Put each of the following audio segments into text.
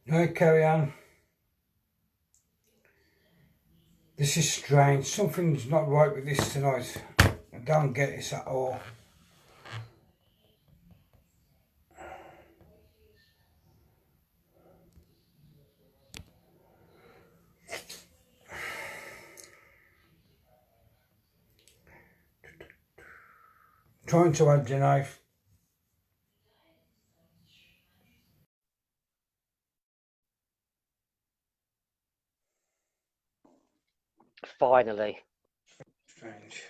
No, carry on. This is strange. Something's not right with this tonight. I don't get this at all. Trying to add your knife. Finally. Strange.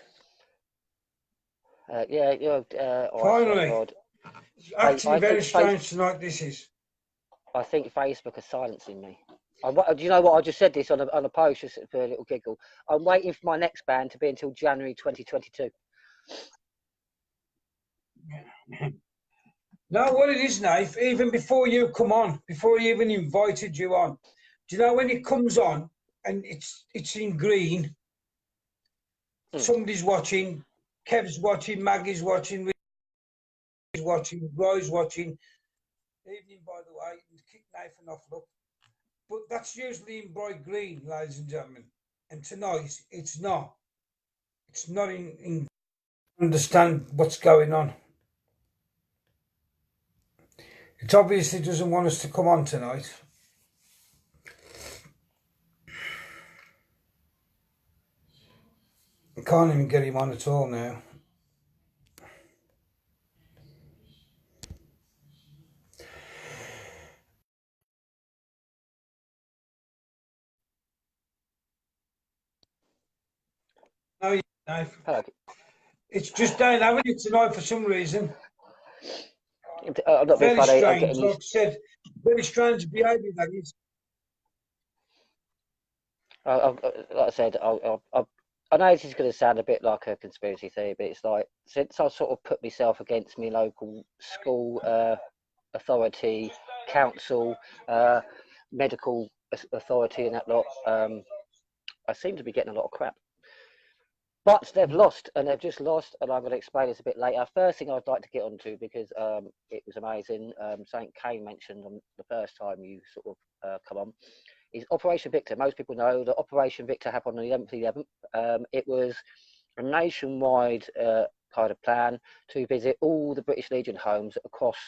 Yeah, all right, thank Finally. God. It's actually I very think strange tonight, this is. I think Facebook is silencing me. Do you know what? I just said this on a post just for a little giggle. I'm waiting for my next ban to be until January 2022. No, what it is, knife, even before you come on, before he even invited you on, do you know when it comes on and it's in green, Mm. somebody's watching, Kev's watching, Maggie's watching, Ricky's watching, Roy's watching. Evening, by the way, and kick Nathan off, look. But that's usually in bright green, ladies and gentlemen. And tonight, it's not. It's not in understand what's going on. It obviously doesn't want us to come on tonight. I can't even get him on at all now. No, no. Hello. It's just don't having it tonight for some reason. I'm not being Very funny. I'm strange. getting Like I used. said, very strange behaviour that is. Like I said, I know this is going to sound a bit like a conspiracy theory, but it's like since I sort of put myself against my local school authority, council, medical authority, and that lot, I seem to be getting a lot of crap. But they've lost, and they've just lost, and I'm going to explain this a bit later. First thing I'd like to get onto, because it was amazing, something Kane mentioned on the first time you sort of come on, is Operation Victor. Most people know that Operation Victor happened on the 11th of the 11th. It was a nationwide kind of plan to visit all the British Legion homes across,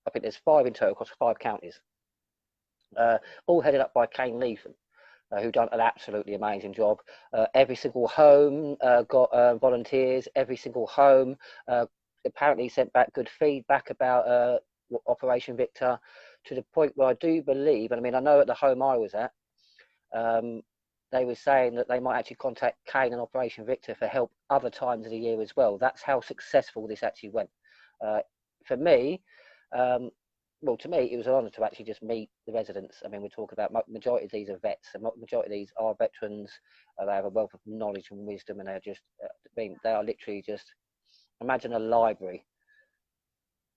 I think there's 5 in total, across 5 counties, all headed up by Kane Leatham, who done an absolutely amazing job. Every single home got volunteers. Every single home apparently sent back good feedback about Operation Victor, to the point where I do believe, and I mean, I know at the home I was at, um, they were saying that they might actually contact Kane and Operation Victor for help other times of the year as well. That's how successful this actually went. Uh, for me, um, well, to me, it was an honour to actually just meet the residents. I mean, we talk about majority of these are vets, and majority of these are veterans. They have a wealth of knowledge and wisdom, and they're just, I mean, they are literally just, imagine a library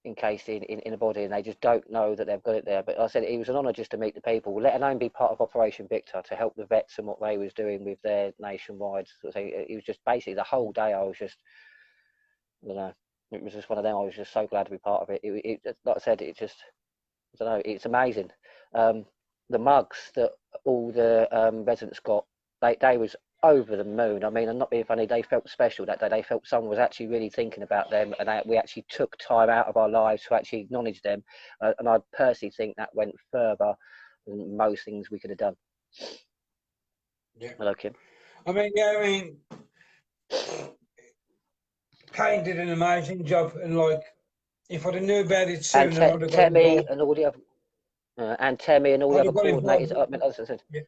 encased in a body, and they just don't know that they've got it there. But like I said, it was an honour just to meet the people, let alone be part of Operation Victor to help the vets and what they was doing with their nationwide sort of thing. It was just basically the whole day. I was just, you know, it was just one of them. I was just so glad to be part of it. Like I said, it just, I don't know, it's amazing. Um, the mugs that all the residents got, they was over the moon. I mean, I'm not being funny. They felt special that day. They felt someone was actually really thinking about them, and we actually took time out of our lives to actually acknowledge them. And I personally think that went further than most things we could have done. Yeah. Hello, Kim. I mean, yeah, I mean, Kane did an amazing job, and like, if I'd have knew about it And sooner, I'd have got Temi involved. and all the other, and Temi and all the I'd other have got involved. coordinators. I mean, as I said, Yeah.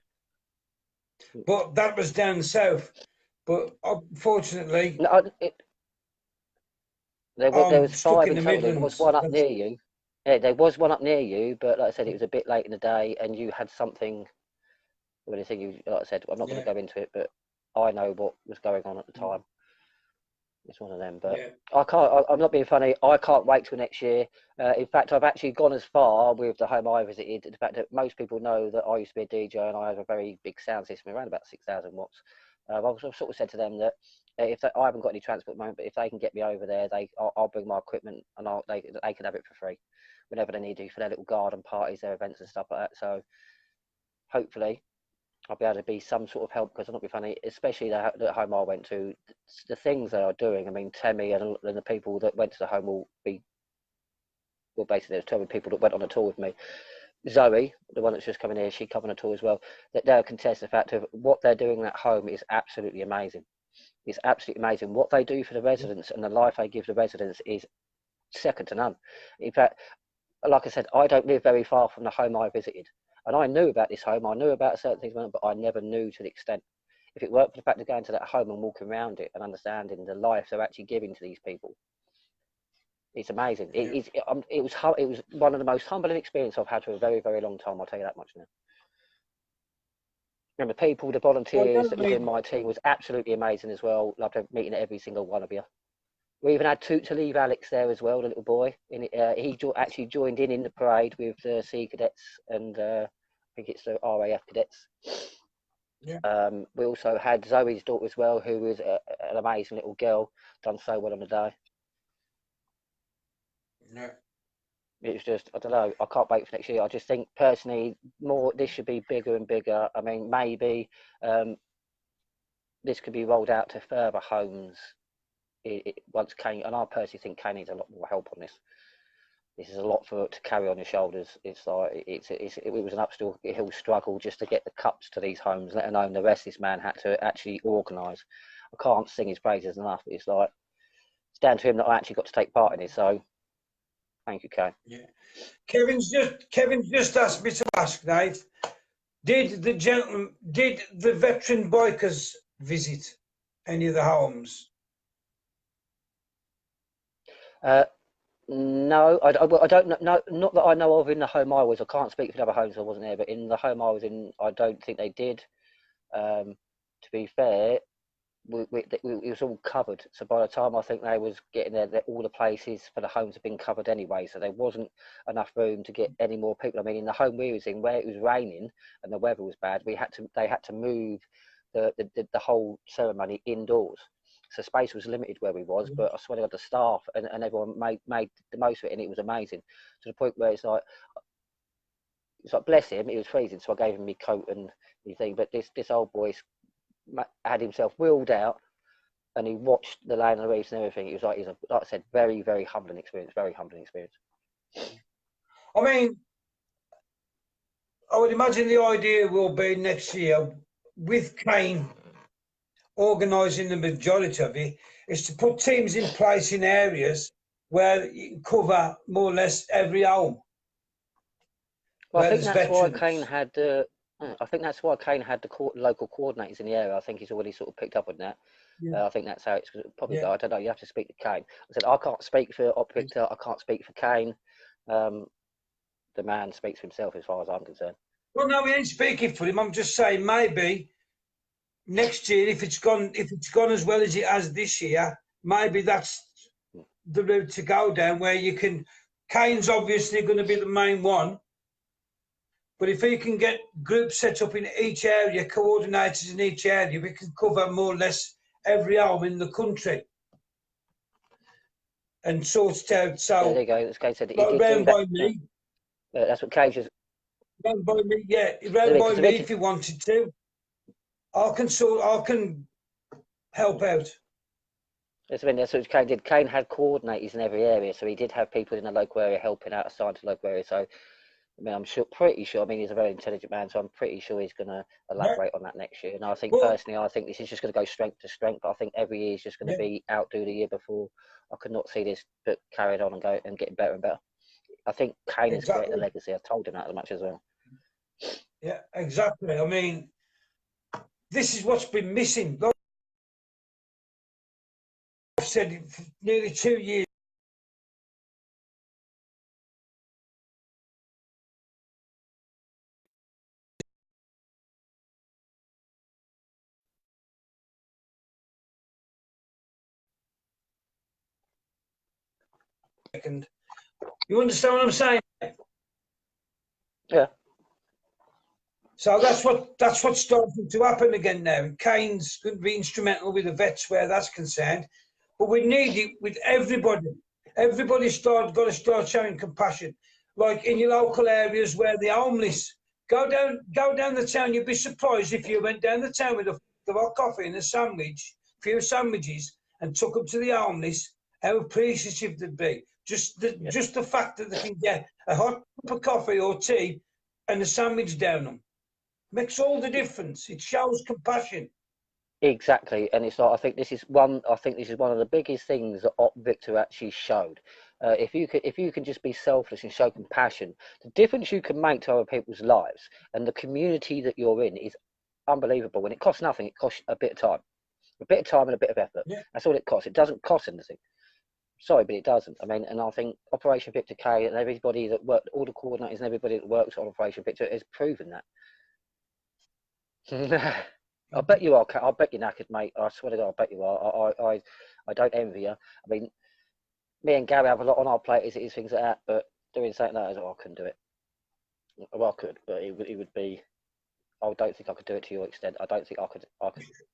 But that was down south. But unfortunately, no, there I'm was stuck 5 in in the total. There was Midlands. one up That's near you. Yeah, there was one up near you, but like I said, it was a bit late in the day, and you had something. Really, think you, like I said, I'm not going yeah, to go into it, but I know what was going on at the time. It's one of them, but yeah, I can't. I'm not being funny. I can't wait till next year. In fact, I've actually gone as far with the home I visited. The fact that most people know that I used to be a DJ and I have a very big sound system, around about 6,000 watts. I've sort of said to them that if they, I haven't got any transport at the moment, but if they can get me over there, I'll bring my equipment and they can have it for free. whenever they need to for their little garden parties, their events and stuff like that. So hopefully I'll be able to be some sort of help, because I'm not be funny, especially the home I went to, the things they are doing. I mean, Temmie and the people that went to the home will be, well, basically there's 2 people that went on a tour with me. Zoe, the one that's just coming here, she come on a tour as well. That they'll contest the fact of what they're doing at home is absolutely amazing. It's absolutely amazing. What they do for the residents and the life they give the residents is second to none. In fact, like I said, I don't live very far from the home I visited. And I knew about this home, I knew about certain things, but I never knew to the extent. If it weren't for the fact of going to that home and walking around it and understanding the life they're actually giving to these people, it's amazing. It was one of the most humbling experiences I've had for a very, very long time. I'll tell you that much now. And the people, the volunteers that was in my team was absolutely amazing as well. Loved meeting every single one of you. We even had to leave Alex there as well, the little boy. He actually joined in the parade with the Sea Cadets and I think it's the RAF cadets. Yeah. We also had Zoe's daughter as well, who was an amazing little girl, done so well on the day. Yeah. It was just, I don't know, I can't wait for next year. I just think personally, this should be bigger and bigger. I mean, maybe this could be rolled out to further homes once Kane, and I personally think Kane needs a lot more help on this. This is a lot to carry on your shoulders. It's like it was an uphill struggle just to get the cups to these homes, let alone the rest this man had to actually organise. I can't sing his praises enough. It's like, it's down to him that I actually got to take part in it. So thank you, Kane. Yeah. Kevin's just asked me to ask, Dave, did the veteran bikers visit any of the homes? No, I don't know. Not that I know of in the home I was. I can't speak for the other homes, I wasn't there, but in the home I was in, I don't think they did. To be fair, it was all covered. So by the time I think they was getting there, all the places for the homes had been covered anyway. So there wasn't enough room to get any more people. I mean, in the home we was in, where it was raining and the weather was bad, they had to move the whole ceremony indoors. So space was limited where we was, but I swear to God, the staff and everyone made the most of it, and it was amazing to the point where it's like bless him, it was freezing, so I gave him my coat and my thing. But this old boy had himself wheeled out, and he watched the land of the reefs and everything. It was like I said, very, very humbling experience. Very humbling experience. I mean, I would imagine the idea will be next year with Kane organising the majority of it, is to put teams in place in areas where you can cover more or less every home. Well, I think that's why Kane had the. I think that's why Kane had the local coordinators in the area. I think he's already sort of picked up on that. Yeah. I think that's how it's probably go. I don't know. You have to speak to Kane. I said I can't speak for Victor. I can't speak for Kane. The man speaks for himself, as far as I'm concerned. Well, no, we ain't speaking for him. I'm just saying maybe next year, if it's gone as well as it has this year, maybe that's the route to go down, where you can. Kane's obviously going to be the main one, but if he can get groups set up in each area, coordinators in each area, we can cover more or less every home in the country and sort it out. So there you go. As Kane said, he like did round by me. That's what Kane just. Round by me, yeah. Round by me if he wanted to. I can help out. That's what Kane did. Kane had coordinators in every area, so he did have people in the local area helping out, assigned to the local area. So, I mean, pretty sure. I mean, he's a very intelligent man, so I'm pretty sure he's going to elaborate on that next year. And I think personally, I think this is just going to go strength to strength. I think every year is just going to be outdo the year before. I could not see this but carried on and getting better and better. I think Kane has created a legacy. I've told him that as much as well. Yeah, exactly. I mean, this is what's been missing. Like I've said for nearly 2 years. You understand what I'm saying? Yeah. So that's what's starting to happen again now. Kane's going to be instrumental with the vets where that's concerned, but we need it with everybody. Everybody's got to start showing compassion. like in your local areas where the homeless go down the town. You'd be surprised if you went down the town with the hot coffee and a sandwich, a few sandwiches, and took them to the homeless. How appreciative they'd be. Just the fact that they can get a hot cup of coffee or tea and a sandwich down them makes all the difference. It shows compassion. Exactly, and it's like I think this is one. I think this is one of the biggest things that Op Victor actually showed. If you can just be selfless and show compassion, the difference you can make to other people's lives and the community that you're in is unbelievable. When it costs nothing, it costs a bit of time and a bit of effort. Yeah. That's all it costs. It doesn't cost anything. Sorry, but it doesn't. I mean, and I think Operation Victor K and everybody that worked, all the coordinators and everybody that works on Operation Victor has proven that. I bet you are. I bet you're knackered, mate. I swear to God, I bet you are. I don't envy you. I mean, me and Gary have a lot on our plate. Is things like that, but doing something like that, I couldn't do it. Well, I could, but it would be. I don't think I could do it to your extent. I don't think I could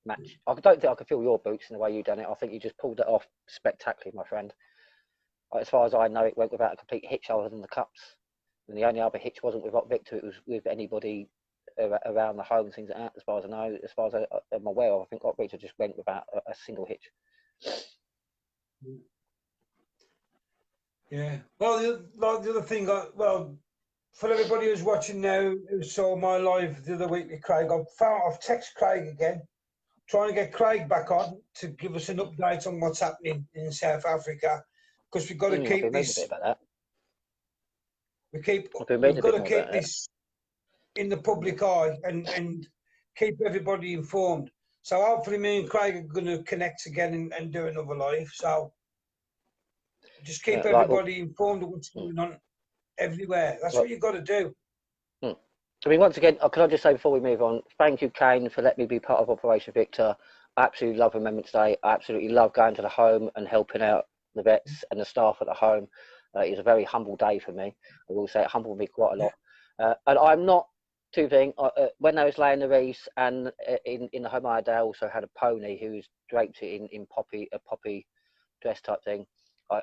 match. I don't think I could fill your boots in the way you done it. I think you just pulled it off spectacularly, my friend. As far as I know, it went without a complete hitch other than the cups. And the only other hitch wasn't with Victor. It was with anybody around the home and things like that. As far as I know, as far as I'm aware of, I think Victor just went without a single hitch. Yeah. Well, the other thing, for everybody who's watching now, who saw my live the other week with Craig, I've texted Craig again, trying to get Craig back on to give us an update on what's happening in South Africa, because we've got to keep I've been reading a bit about that. We've got to keep this in the public eye and keep everybody informed. So hopefully me and Craig are going to connect again and do another live. So just keep everybody informed of what's going on everywhere. That's what you've got to do. I mean, once again, can I just say before we move on, thank you, Kane, for letting me be part of Operation Victor. I absolutely love Remembrance Day. I absolutely love going to the home and helping out the vets and the staff at the home. It was a very humble day for me. I will say it humbled me quite a lot. And I'm not two things. When I was laying the wreaths and in the home I had, I also had a pony who was draped in a poppy dress type thing.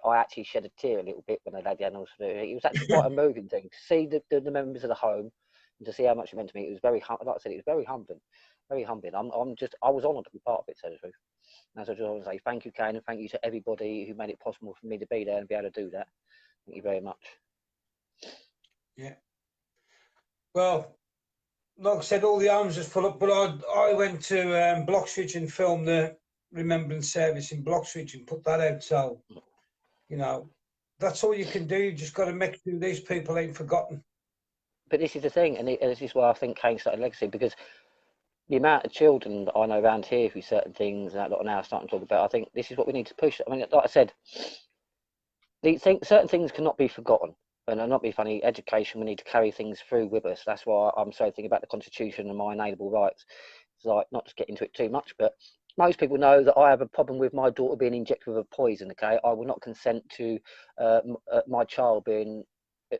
I actually shed a tear a little bit when I laid the animals. It was actually quite a moving thing to see the members of the home and to see how much it meant to me. It was very, like I said, it was very humbling. Very humbling. I was honoured to be part of it, so to speak. And so I just want to say thank you, Kane, and thank you to everybody who made it possible for me to be there and be able to do that. Thank you very much. Yeah. Well, like I said, all the homes are full up, but I went to Bloxwich and filmed the Remembrance service in Bloxwich and put that out. So, that's all you can do. You just got to make sure these people ain't forgotten. But this is the thing, and this is why I think Kane started legacy, because the amount of children that I know around here who certain things and that lot are now starting to talk about, I think this is what we need to push. I mean, like I said, certain things cannot be forgotten. And not be funny, education, we need to carry things through with us. That's why I'm so thinking about the Constitution and my inalienable rights. It's like, not to get into it too much, but most people know that I have a problem with my daughter being injected with a poison, okay? I will not consent to my child being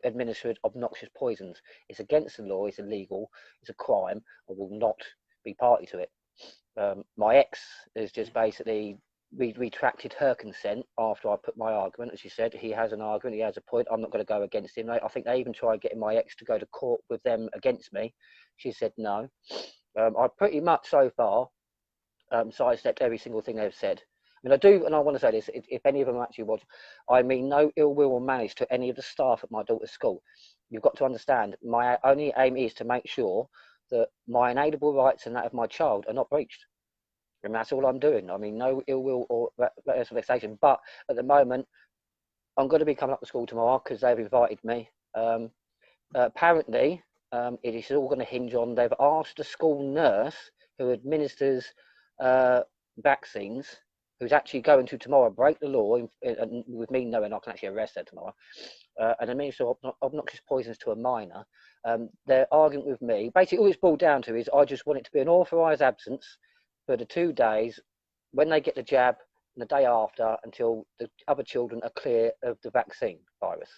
administered obnoxious poisons. It's against the law, it's illegal, it's a crime. I will not be party to it. My ex is just basically retracted her consent after I put my argument. As you said, he has an argument, he has a point. I'm not going to go against him. I think they even tried getting my ex to go to court with them against me. She said no. I pretty much so far sidestepped every single thing they've said. I mean, I do, and I want to say this, if any of them actually watch, I mean no ill will or malice to any of the staff at my daughter's school. You've got to understand, my only aim is to make sure that my inalienable rights and that of my child are not breached. And that's all I'm doing. I mean, no ill will or vexation. But at the moment, I'm going to be coming up to school tomorrow because they've invited me. Apparently, it is all going to hinge on they've asked the school nurse who administers vaccines, who's actually going to tomorrow break the law, and with me knowing I can actually arrest her tomorrow, and administer obnoxious poisons to a minor. They're arguing with me. Basically, all it's boiled down to is I just want it to be an authorised absence for the 2 days when they get the jab and the day after until the other children are clear of the vaccine virus.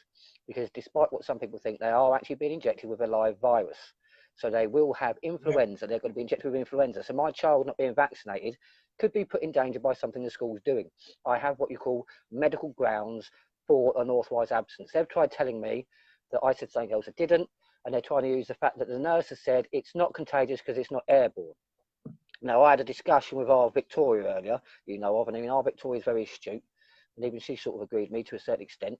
Because despite what some people think, they are actually being injected with a live virus. So they will have influenza. They're going to be injected with influenza. So my child not being vaccinated could be put in danger by something the school's doing. I have what you call medical grounds for an authorised absence. They've tried telling me that I said something else that didn't, and they're trying to use the fact that the nurse has said it's not contagious because it's not airborne. Now, I had a discussion with our Victoria earlier, you know of, and I mean, our Victoria is very astute, and even she sort of agreed with me to a certain extent.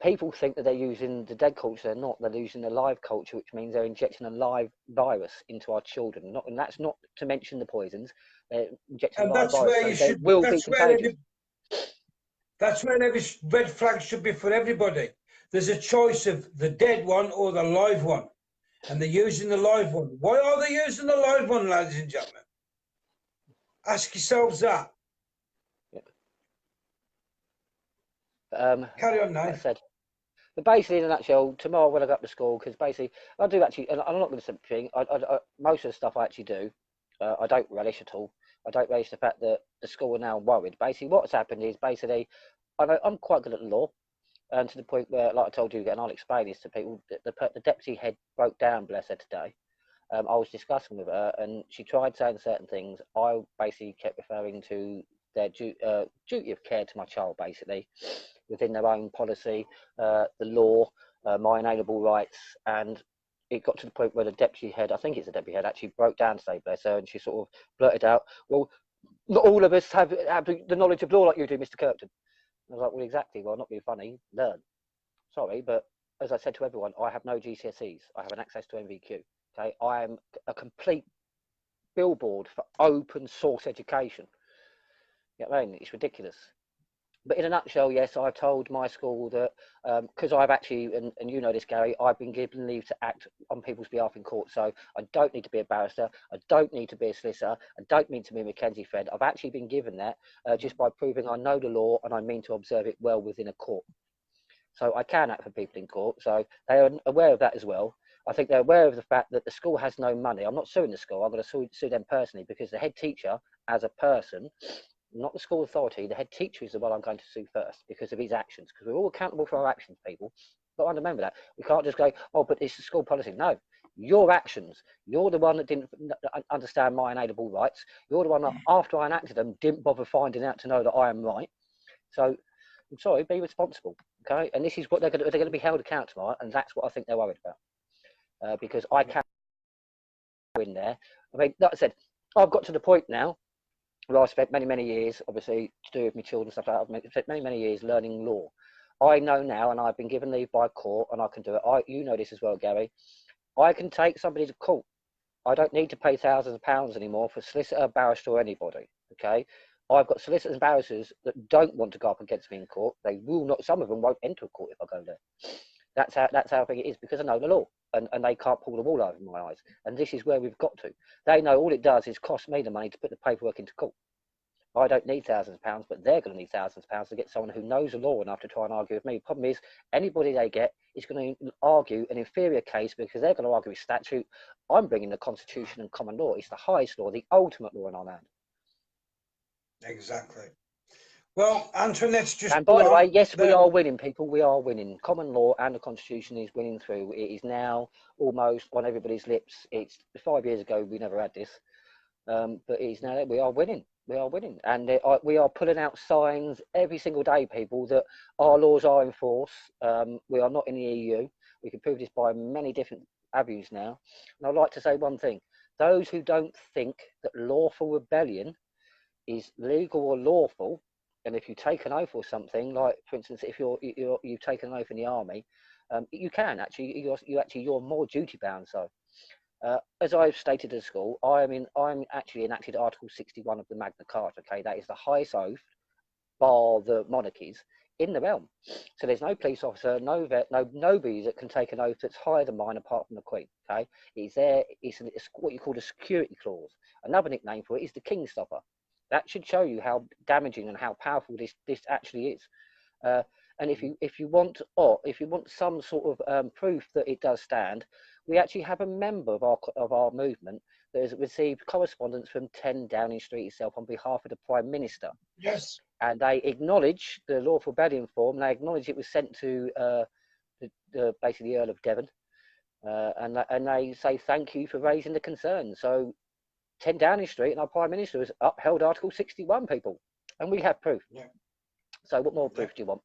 People think that they're using the dead culture. They're not. They're using the live culture, which means they're injecting a live virus into our children. And that's not to mention the poisons. They're injecting a And live that's virus, where so you they should. will be contagious. That's where every red flag should be for everybody. There's a choice of the dead one or the live one, and they're using the live one. Why are they using the live one, ladies and gentlemen? Ask yourselves that. Carry on, Like I Nate. said, but basically, in a nutshell, tomorrow when I go up to school, because basically I do actually, and I'm not going to say thing. Most of the stuff I actually do, I don't relish at all. I don't relish the fact that the school are now worried. Basically, what's happened is basically, I'm quite good at the law, and to the point where, like I told you, and I'll explain this to people, the deputy head broke down, bless her, today. I was discussing with her, and she tried saying certain things. I basically kept referring to their duty of care to my child, basically, within their own policy, the law, my inalienable rights, and it got to the point where the deputy head, I think it's the deputy head, actually broke down today, bless her, and she sort of blurted out, "Well, not all of us have the knowledge of law like you do, Mr. Kirkden." I was like, "Well, exactly. Well, not being funny. Learn. Sorry, but as I said to everyone, I have no GCSEs. I have an access to NVQ. Okay, I am a complete billboard for open source education. You know what I mean? It's ridiculous." But in a nutshell, yes, I've told my school that because I've actually, and you know this, Gary, I've been given leave to act on people's behalf in court. So I don't need to be a barrister. I don't need to be a solicitor. I don't need to be a Mackenzie friend. I've actually been given that just by proving I know the law and I mean to observe it well within a court. So I can act for people in court. So they are aware of that as well. I think they're aware of the fact that the school has no money. I'm not suing the school. I'm going to sue them personally because the head teacher, as a person, not the school authority, the head teacher is the one I'm going to sue first because of his actions. Because we're all accountable for our actions, people. But I remember that. We can't just go, "Oh, but it's the school policy." No, your actions. You're the one that didn't understand my inalienable rights. You're the one that, after I enacted them, didn't bother finding out to know that I am right. So I'm sorry, be responsible. Okay, and this is what they're going to be held accountable, and that's what I think they're worried about. Because I can't go in there. I mean, like I said, I've got to the point now where I spent many years, obviously, to do with my children and stuff like that. I've spent many years learning law. I know now, and I've been given leave by court, and I can do it. You know this as well, Gary. I can take somebody to court. I don't need to pay thousands of pounds anymore for solicitor, barrister, or anybody. Okay, I've got solicitors and barristers that don't want to go up against me in court. They will not. Some of them won't enter a court if I go there. That's how big it is because I know the law, and they can't pull the wool over my eyes. And this is where we've got to. They know all it does is cost me the money to put the paperwork into court. I don't need thousands of pounds, but they're going to need thousands of pounds to get someone who knows the law enough to try and argue with me. Problem is, anybody they get is going to argue an inferior case because they're going to argue with statute. I'm bringing the Constitution and common law. It's the highest law, the ultimate law in our land. Exactly. Well, Antoinette's just. And by the way, yes, we are winning, people. We are winning. Common law and the Constitution is winning through. It is now almost on everybody's lips. It's 5 years ago we never had this, but it is now that we are winning. We are winning, and we are pulling out signs every single day, people, that our laws are in force. We are not in the EU. We can prove this by many different avenues now. And I'd like to say one thing: those who don't think that lawful rebellion is legal or lawful, and if you take an oath or something, like for instance, if you've taken an oath in the army, you can actually you're more duty bound. So, as I've stated at school, I'm actually enacted Article 61 of the Magna Carta. Okay, that is the highest oath, bar the monarchies, in the realm. So there's no police officer, no vet, nobody that can take an oath that's higher than mine apart from the Queen. Okay, it's there. It's what you call a security clause. Another nickname for it is the King Stopper. That should show you how damaging and how powerful this actually is. And if you want some sort of proof that it does stand, we actually have a member of our movement that has received correspondence from 10 Downing Street itself on behalf of the Prime Minister. Yes. And they acknowledge the lawful rebellion form. They acknowledge it was sent to basically the Earl of Devon, and they say thank you for raising the concern. So 10 Downing Street and our Prime Minister has upheld Article 61, people, and we have proof. Yeah. So what more proof do you want?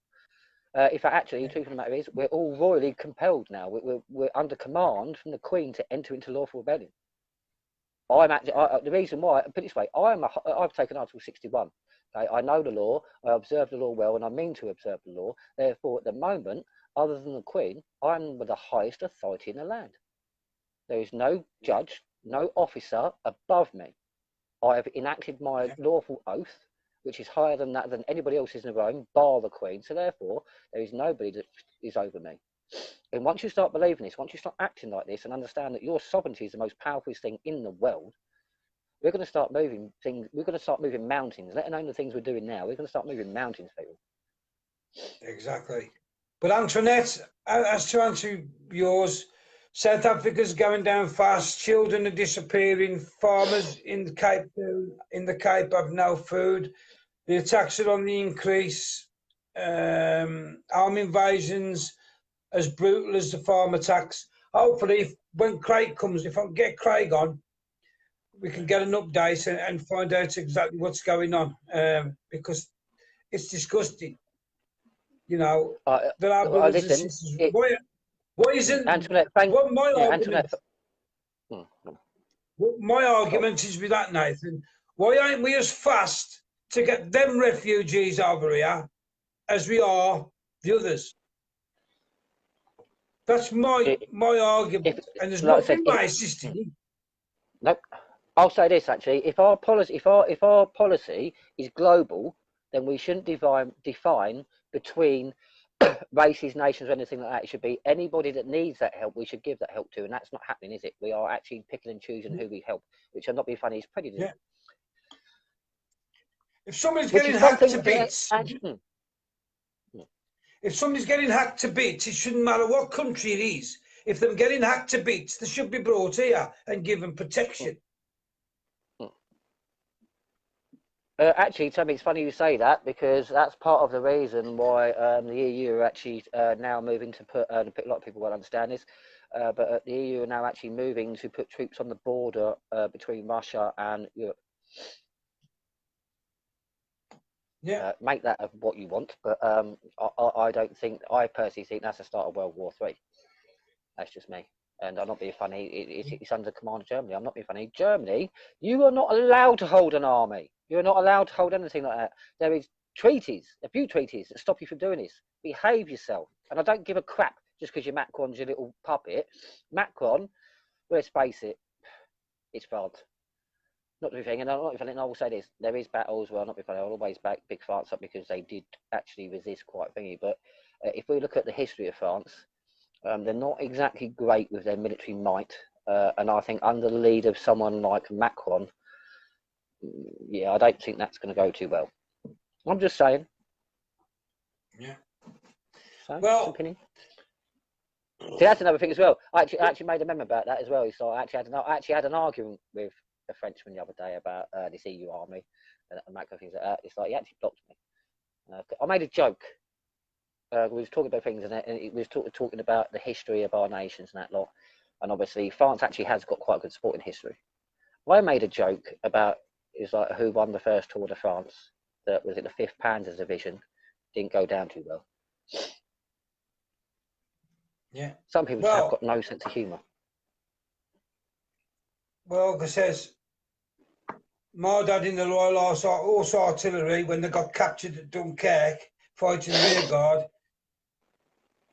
In fact, actually, the truth of the matter is, we're all royally compelled now. We're under command from the Queen to enter into lawful rebellion. I'm actually the reason why. Put it this way, I've taken Article 61. Okay? I know the law. I observe the law well, and I mean to observe the law. Therefore, at the moment, other than the Queen, I'm the highest authority in the land. There is no judge, no officer above me. I have enacted my lawful oath, which is higher than that than anybody else is in the realm, bar the Queen. So therefore, there is nobody that is over me. And once you start believing this, once you start acting like this, and understand that your sovereignty is the most powerful thing in the world, we're going to start moving things. We're going to start moving mountains. Let alone the things we're doing now. We're going to start moving mountains, people. Exactly. But Antoinette, as to answer yours, South Africa's going down fast. Children are disappearing. Farmers in the Cape have no food. The attacks are on the increase. Armed invasions as brutal as the farm attacks. Hopefully, when Craig comes, if I can get Craig on, we can get an update and find out exactly what's going on, because it's disgusting. You know, there are brothers and sisters. Why isn't Antoinette? what my argument? Antoinette. My argument is with that, Nathan. Why aren't we as fast to get them refugees over here as we are the others? That's my argument, and there's nothing racist in it. Nope. I'll say this actually: if our policy is global, then we shouldn't define between races, nations, or anything like that. It should be anybody that needs that help. We should give that help to, and that's not happening, is it? We are actually picking and choosing who we help, which, I'm not being funny, is prejudice. Yeah. If somebody's getting hacked to bits. If somebody's getting hacked to bits, it shouldn't matter what country it is. If they're getting hacked to bits, they should be brought here and given protection. Actually, Tommy, it's funny you say that, because that's part of the reason why the EU are actually now moving to put, a lot of people won't understand this, but the EU are now actually moving to put troops on the border between Russia and Europe. Yeah. Make that of what you want, but I personally think that's the start of World War III. That's just me, and I'm not being funny. It's under command of Germany. I'm not being funny. Germany, you are not allowed to hold an army. You're not allowed to hold anything like that. There is treaties, a few treaties that stop you from doing this. Behave yourself, and I don't give a crap just because Macron's your little puppet. Macron, let's face it, it's France. Not everything, and I'm not funny. I will say this: there is battles. Well, not be funny. I'll always back big France up because they did actually resist quite thingy. But if we look at the history of France, they're not exactly great with their military might, and I think under the lead of someone like Macron, I don't think that's going to go too well. I'm just saying. Yeah. So, well, opinion. See, that's another thing as well. I actually made a memo about that as well. So I actually had an argument with a Frenchman the other day about this EU army and macro things like that. It's like he actually blocked me. I made a joke. We was talking about things, and it was talking about the history of our nations and that lot. And obviously, France actually has got quite a good sporting history. I made a joke about like who won the first Tour de France. That was it, the 5th Panzer Division. Didn't go down too well. Yeah. Some people have got no sense of humour. Well, like I says, my dad in the Royal Horse Artillery, when they got captured at Dunkirk, fighting rear guard,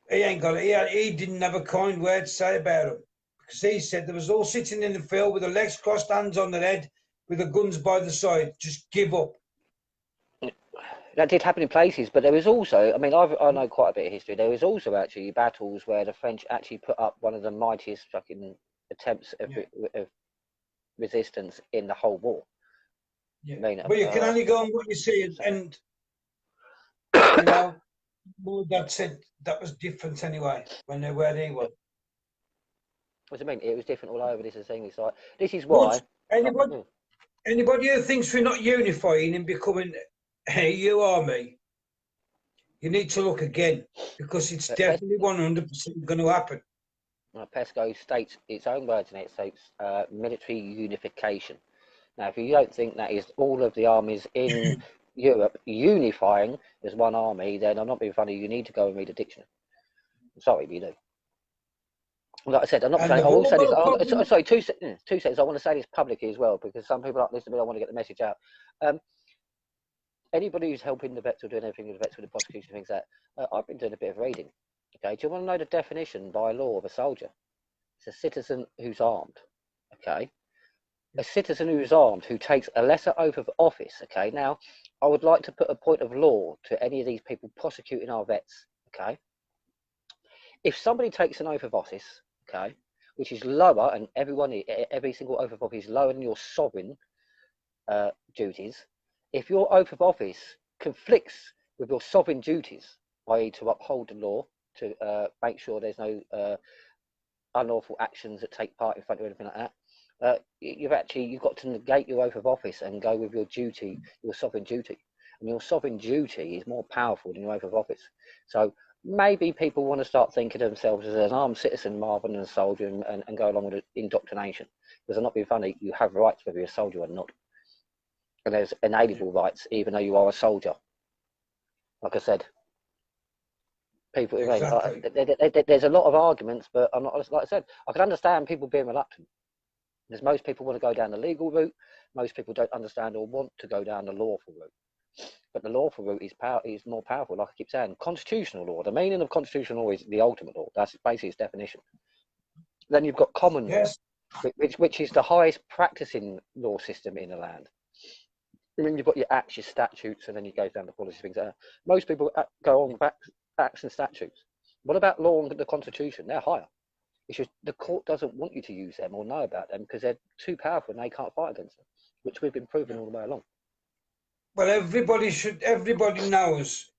he didn't have a kind word to say about them. Because he said they was all sitting in the field with their legs crossed, hands on their head, with the guns by the side, just give up. That did happen in places, but there was also, I mean, I know quite a bit of history. There was also actually battles where the French actually put up one of the mightiest fucking attempts of resistance in the whole war. Yeah. I mean, but you can only go on what you see, and you know, my dad said that was different anyway when they were he was. What do you mean? It was different all over. This is thing. It's like this is why. But anybody who thinks we're not unifying and becoming you or me, you need to look again, because it's definitely 100% going to happen. PESCO states its own words in it, so it's military unification. Now, if you don't think that is all of the armies in Europe unifying as one army, then I'm not being funny. You need to go and read a dictionary. I'm sorry, but you do. Like I said, I'm not And saying. the I will say this. global problem, Sorry, two seconds. I want to say this publicly as well because some people like listen to me. I want to get the message out. Um, Anybody who's helping the vets or doing anything with the vets with the prosecution, things like that, I've been doing a bit of reading. Okay, do you want to know the definition by law of a soldier? It's a citizen who's armed. Okay, a citizen who's armed who takes a lesser oath of office. Okay, now I would like to put a point of law to any of these people prosecuting our vets. Okay, if somebody takes an oath of office, okay, which is lower, and every single oath of office is lower than your sovereign duties, if your oath of office conflicts with your sovereign duties, i.e., to uphold the law, to make sure there's no unlawful actions that take part in front of anything like that, you've got to negate your oath of office and go with your duty, your sovereign duty, and your sovereign duty is more powerful than your oath of office. So maybe people want to start thinking of themselves as an armed citizen rather than a soldier and go along with the indoctrination. Because I'm not being funny, you have rights whether you're a soldier or not. And there's inalienable rights even though you are a soldier. Like I said, people, exactly. there's a lot of arguments, but I'm not, like I said, I can understand people being reluctant. Because most people want to go down the legal route. Most people don't understand or want to go down the lawful route. But the lawful route is more powerful, like I keep saying. Constitutional law, the meaning of constitutional law is the ultimate law. That's basically its definition. Then you've got common law, Yes, which is the highest practicing law system in the land. I mean, you've got your acts, your statutes, and then you go down the policy things like that. Most people go on with acts and statutes. What about law and the Constitution? They're higher. It's just the court doesn't want you to use them or know about them because they're too powerful and they can't fight against them, which we've been proving all the way along. well, everybody knows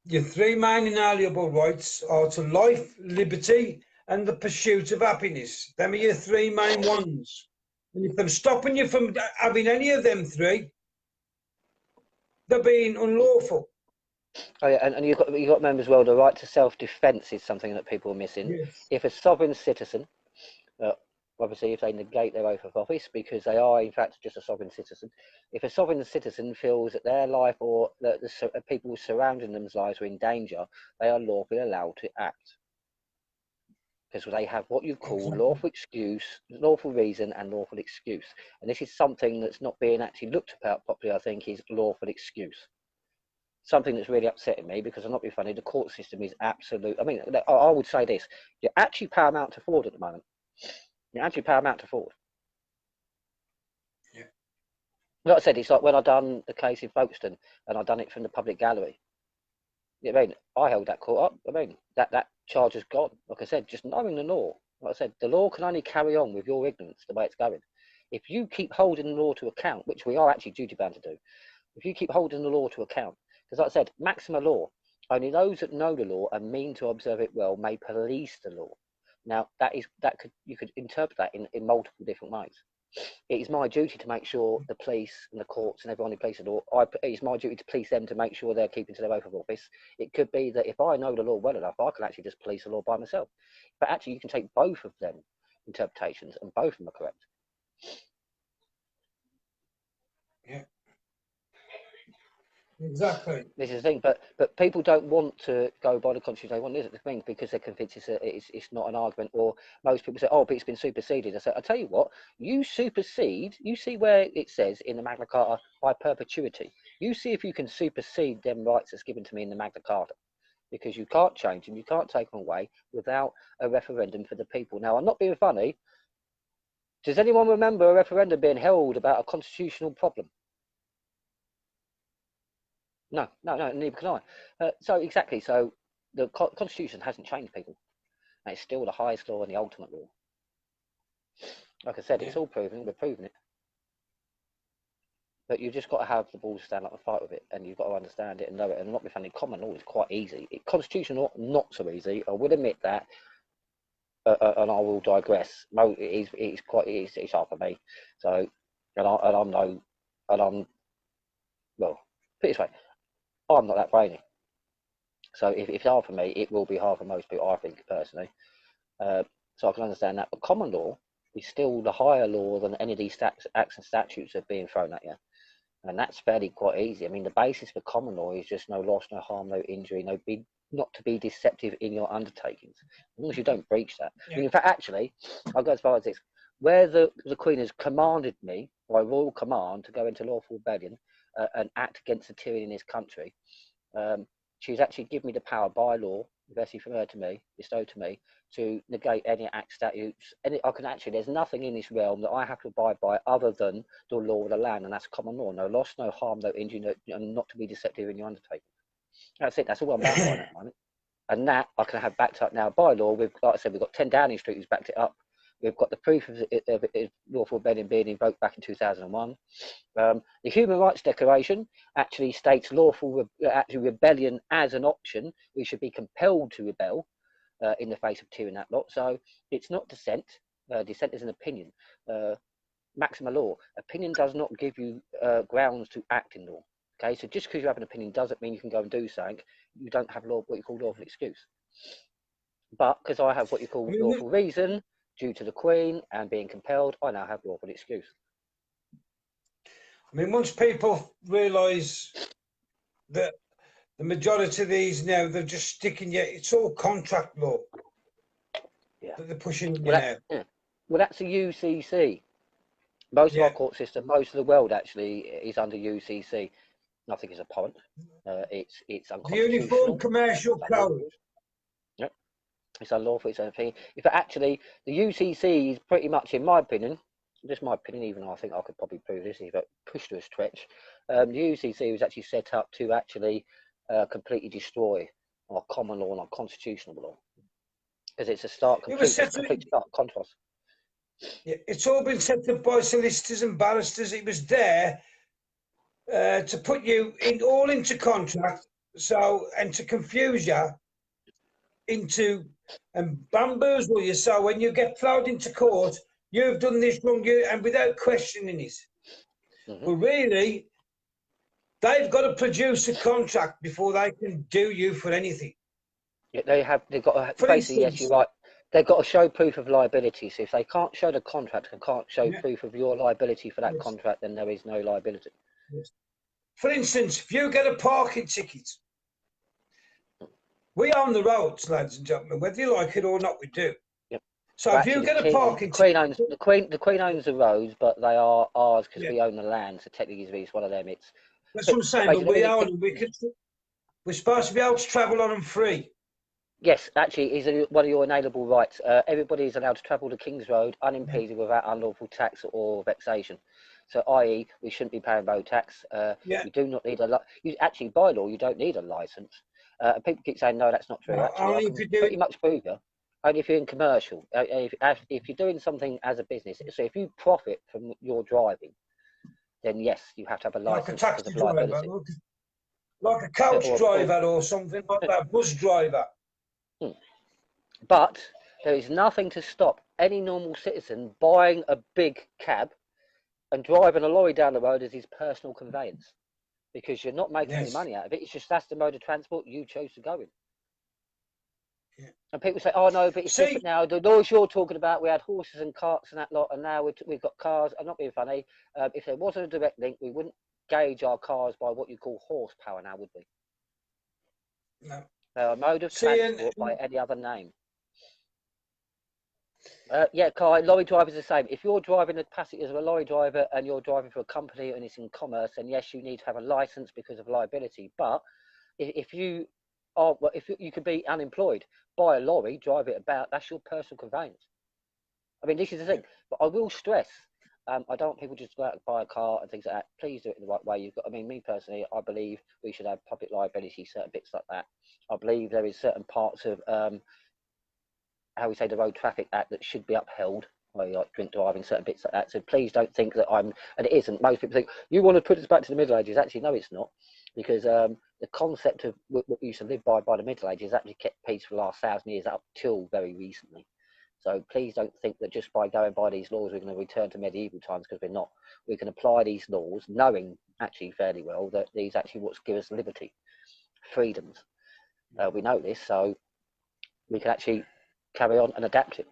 your three main inalienable rights are to life, liberty, and the pursuit of happiness. Them are your three main ones. And if they're stopping you from having any of them three, they're being unlawful. Oh yeah, and you've got to remember as well, the right to self-defence is something that people are missing. Yes. If a sovereign citizen, uh, obviously if they negate their oath of office because they are in fact just a sovereign citizen, if a sovereign citizen feels that their life or that the people surrounding them's lives are in danger, they are lawfully allowed to act. Because they have what you call Exactly. lawful excuse, lawful reason, and lawful excuse. And this is something that's not being actually looked about properly, I think, is lawful excuse. Something that's really upsetting me because I'm not being funny, the court system is absolute. I mean, I would say this: you're actually paramount to fraud at the moment. You're actually paramount to fraud. Yeah. Like I said, it's like when I done the case in Folkestone and I done it from the public gallery. You know what I mean, I held that court up. I mean, that charge is gone. Like I said, just knowing the law. Like I said, the law can only carry on with your ignorance the way it's going. If you keep holding the law to account, which we are actually duty bound to do, if you keep holding the law to account, because like I said, maxima law, only those that know the law and mean to observe it well may police the law. Now you could interpret that in multiple different ways. It is my duty to make sure the police and the courts and everyone who places the law, it's my duty to police them to make sure they're keeping to their oath of office. It could be that if I know the law well enough, I can actually just police the law by myself. But actually, you can take both of them interpretations and both of them are correct. Yeah. Exactly. This is the thing, but people don't want to go by the Constitution. They want this the thing because they're convinced it's not an argument. Or most people say, "Oh, but it's been superseded." I say, "I tell you what, you supersede. You see where it says in the Magna Carta by perpetuity. You see if you can supersede them rights that's given to me in the Magna Carta, because you can't change them, you can't take them away without a referendum for the people." Now, I'm not being funny. Does anyone remember a referendum being held about a constitutional problem? No, neither can I. So exactly. So the Constitution hasn't changed, people, and it's still the highest law and the ultimate law. Like I said, Yeah. it's all proven. We're proving it, but you've just got to have the balls to stand up and fight with it, and you've got to understand it and know it. And not be funny. Common law is quite easy. Constitutional law not so easy. I will admit that, and I will digress. No, it's hard for me. So, I'm well. Put it this way, I'm not that brainy. So if it's hard for me, it will be hard for most people, I think, personally. So I can understand that. But common law is still the higher law than any of these acts and statutes that are being thrown at you. and that's fairly quite easy. I mean, the basis for common law is just no loss, no harm, no injury, not to be deceptive in your undertakings. As long as you don't breach that. I mean, in fact, actually, I'll go as far as this: where the Queen has commanded me by royal command to go into lawful rebellion and act against the tyranny in this country, she's actually given me the power by law, especially from her to me, bestowed to me, to negate any act, statutes. There's nothing in this realm that I have to abide by other than the law of the land, and that's common law. No loss, no harm, no injury, and not to be deceptive in your undertaking. That's it. That's all I'm bound by at the moment. And that I can have backed up now by law. Like I said, we've got 10 Downing Street who's backed it up. We've got the proof of lawful rebellion being invoked back in 2001. The Human Rights Declaration actually states rebellion as an option. We should be compelled to rebel in the face of tyranny and that lot. So it's not dissent. Dissent is an opinion. Maxima law. Opinion does not give you grounds to act in law. Okay, so just because you have an opinion doesn't mean you can go and do something. You don't have what you call lawful excuse. But because I have what you call lawful reason, due to the Queen and being compelled, I now have lawful excuse. I mean, once people realise that the majority of these now, they're just sticking, it's all contract law that they're pushing you now. Well, that's the UCC. Most of our court system, most of the world actually is under UCC. Nothing is abhorrent. It's unconstitutional. The Uniform Commercial Code. Yep. It's unlawful. It's anything. In fact, actually, the UCC is pretty much, in my opinion, just my opinion, even though I think I could probably prove this if I pushed to a stretch, the UCC was actually set up to actually completely destroy our common law and our constitutional law. Because it's a complete stark contrast. Yeah, it's all been set up by solicitors and barristers. It was there to put you into contract, and to confuse you and bamboozle you. So when you get thrown into court, you've done this wrong, and without questioning it. But really, they've got to produce a contract before they can do you for anything. Yeah, they've got to, basically, yes, you're right. They've got to show proof of liability. So if they can't show the contract and can't show proof of your liability for that contract, then there is no liability. Yes. For instance, if you get a parking ticket, we own the roads, ladies and gentlemen, whether you like it or not, we do. Yep. So if you get a parking ticket, the Queen owns the roads, but they are ours because we own the land. So technically, it's one of them. That's what I'm saying. But we own them. We're supposed to be able to travel on them free. Yes, actually, it's one of your inalienable rights. Everybody is allowed to travel the King's Road unimpeded without unlawful tax or vexation. So, i.e., we shouldn't be paying road tax. You do not need actually, by law, you don't need a licence. People keep saying, no, that's not true. Actually, only if you do pretty much prove you. Only if you're in commercial. If you're doing something as a business, so if you profit from your driving, then yes, you have to have a licence. Like a taxi driver, like a coach driver or something like that, bus driver. But there is nothing to stop any normal citizen buying a big cab and driving a lorry down the road as his personal conveyance, because you're not making any money out of it. It's just that's the mode of transport you chose to go in. And people say, oh no, but it's different now. The laws you're talking about, we had horses and carts and that lot, and now we've got cars. I'm not being funny. If there wasn't a direct link, we wouldn't gauge our cars by what you call horsepower now, would we? No. A mode of transport by any other name. Kai, lorry drivers are the same. If you're driving as passengers of a lorry driver and you're driving for a company and it's in commerce, then yes, you need to have a license because of liability. But if you could be unemployed, buy a lorry, drive it about, that's your personal conveyance. I mean, this is the thing. But I will stress, I don't want people just to go out and buy a car and things like that. Please do it in the right way. Me personally, I believe we should have public liability, certain bits like that. I believe there is certain parts of how we say the Road Traffic Act that should be upheld, like drink driving, certain bits like that. So please don't think that and it isn't. Most people think, you want to put us back to the Middle Ages. Actually, no, it's not. Because the concept of what we used to live by the Middle Ages actually kept peace for the last 1,000 years up till very recently. So please don't think that just by going by these laws we're going to return to medieval times, because we're not. We can apply these laws knowing actually fairly well that these actually what give us liberty, freedoms. We know this, so we can actually carry on and adapt it.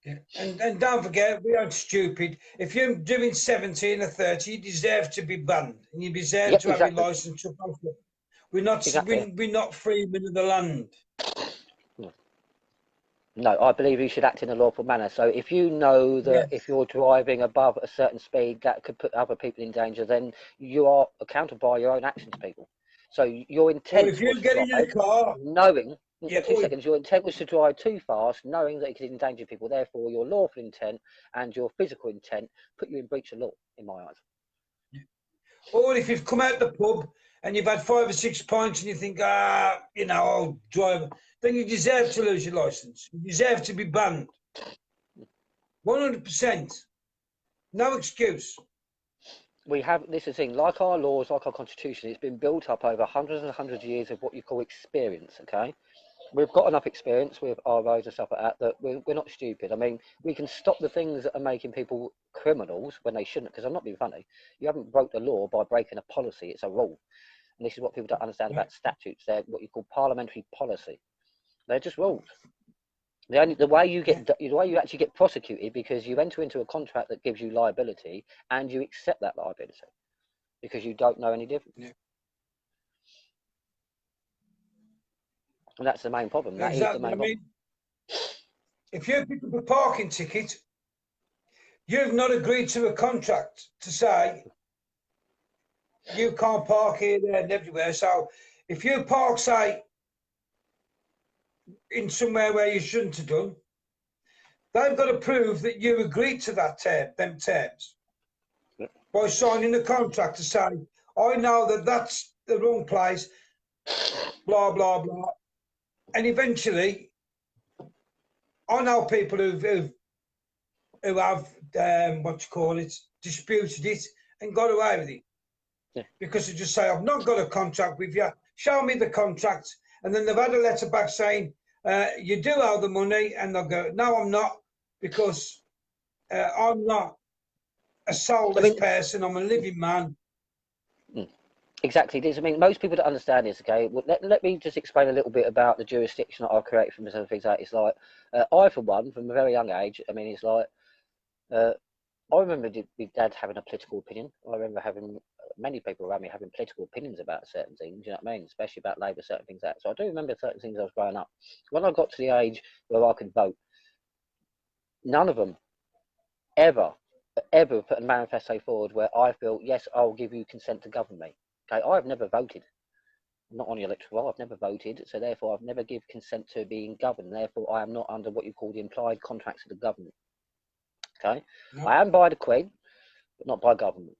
Yeah. And don't forget, we aren't stupid. If you're doing 70 and a 30, you deserve to be banned, and you deserve Yep, to have your exactly, license took off you. We're not exactly. we're not freemen of the land. No, I believe you should act in a lawful manner. So if you know that if Yes. you're driving above a certain speed that could put other people in danger, then you are accountable by your own actions, people. So your Or intent if was you to get into the drive, car, knowing, yeah, 2 seconds, your intent was to drive too fast, knowing that it could endanger people. Therefore, your lawful intent and your physical intent put you in breach of law, in my eyes. or if you've come out the pub and you've had 5 or 6 pints and you think, I'll drive, then you deserve to lose your license. You deserve to be banned. 100%. No excuse. We have this is the thing, like our laws, like our constitution, it's been built up over hundreds and hundreds of years of what you call experience. Okay, we've got enough experience with our roads and stuff like that that we're not stupid. I mean, we can stop the things that are making people criminals when they shouldn't. Because I'm not being funny. You haven't broke the law by breaking a policy. It's a rule, and this is what people don't understand Yeah. about statutes. They're what you call parliamentary policy. They're just rules. The way you actually get prosecuted because you enter into a contract that gives you liability and you accept that liability because you don't know any different. Yeah. And that's the main problem. That is the Exactly. I main problem. mean, if you pick up a parking ticket, you've not agreed to a contract to say you can't park here, there, and everywhere. So if you park, say, in somewhere where you shouldn't have done, they've got to prove that you agreed to them terms by signing a contract to say, I know that that's the wrong place, blah, blah, blah. And eventually, I know people who have, disputed it and got away with it. Yeah. Because they just say, I've not got a contract with you, show me the contract. And then they've had a letter back saying, you do owe the money. And they'll go, no, I'm not, because I'm not a I soulless mean, person. I'm a living man. exactly this. I mean, most people don't understand this. Okay, well, let me just explain a little bit about the jurisdiction that I've created for myself. Things like it's like I, for one, from a very young age. I mean, it's like uh, I remember my dad having a political opinion. I remember having many people around me having political opinions about certain things. You know what I mean? Especially about Labour, certain things like that. So I do remember certain things I was growing up. When I got to the age where I could vote, none of them ever, ever put a manifesto forward where I feel, yes, I'll give you consent to govern me. Okay, I've never voted. I'm not on the electoral roll. I've never voted, so therefore I've never given consent to being governed. Therefore, I am not under what you call the implied contracts of the government. Okay, No. I am by the Queen, but not by government.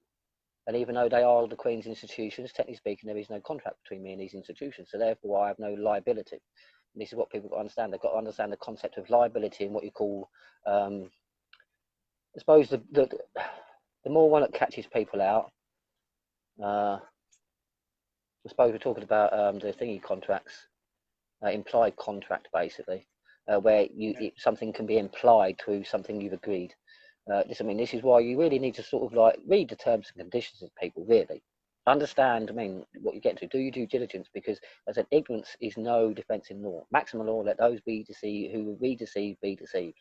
And even though they are the Queen's institutions, technically speaking, there is no contract between me and these institutions. So therefore, I have no liability. And this is what people got to understand. They've got to understand the concept of liability and what you call, I suppose, the more one that catches people out. I suppose we're talking about the thingy contracts, implied contract, basically, where something can be implied through something you've agreed. This is why you really need to sort of like read the terms and conditions of people, really. Understand, I mean, what you get to. Do your due diligence, because, as I said, ignorance is no defence in law. Maximum law, let those be deceived who will be deceived, be deceived.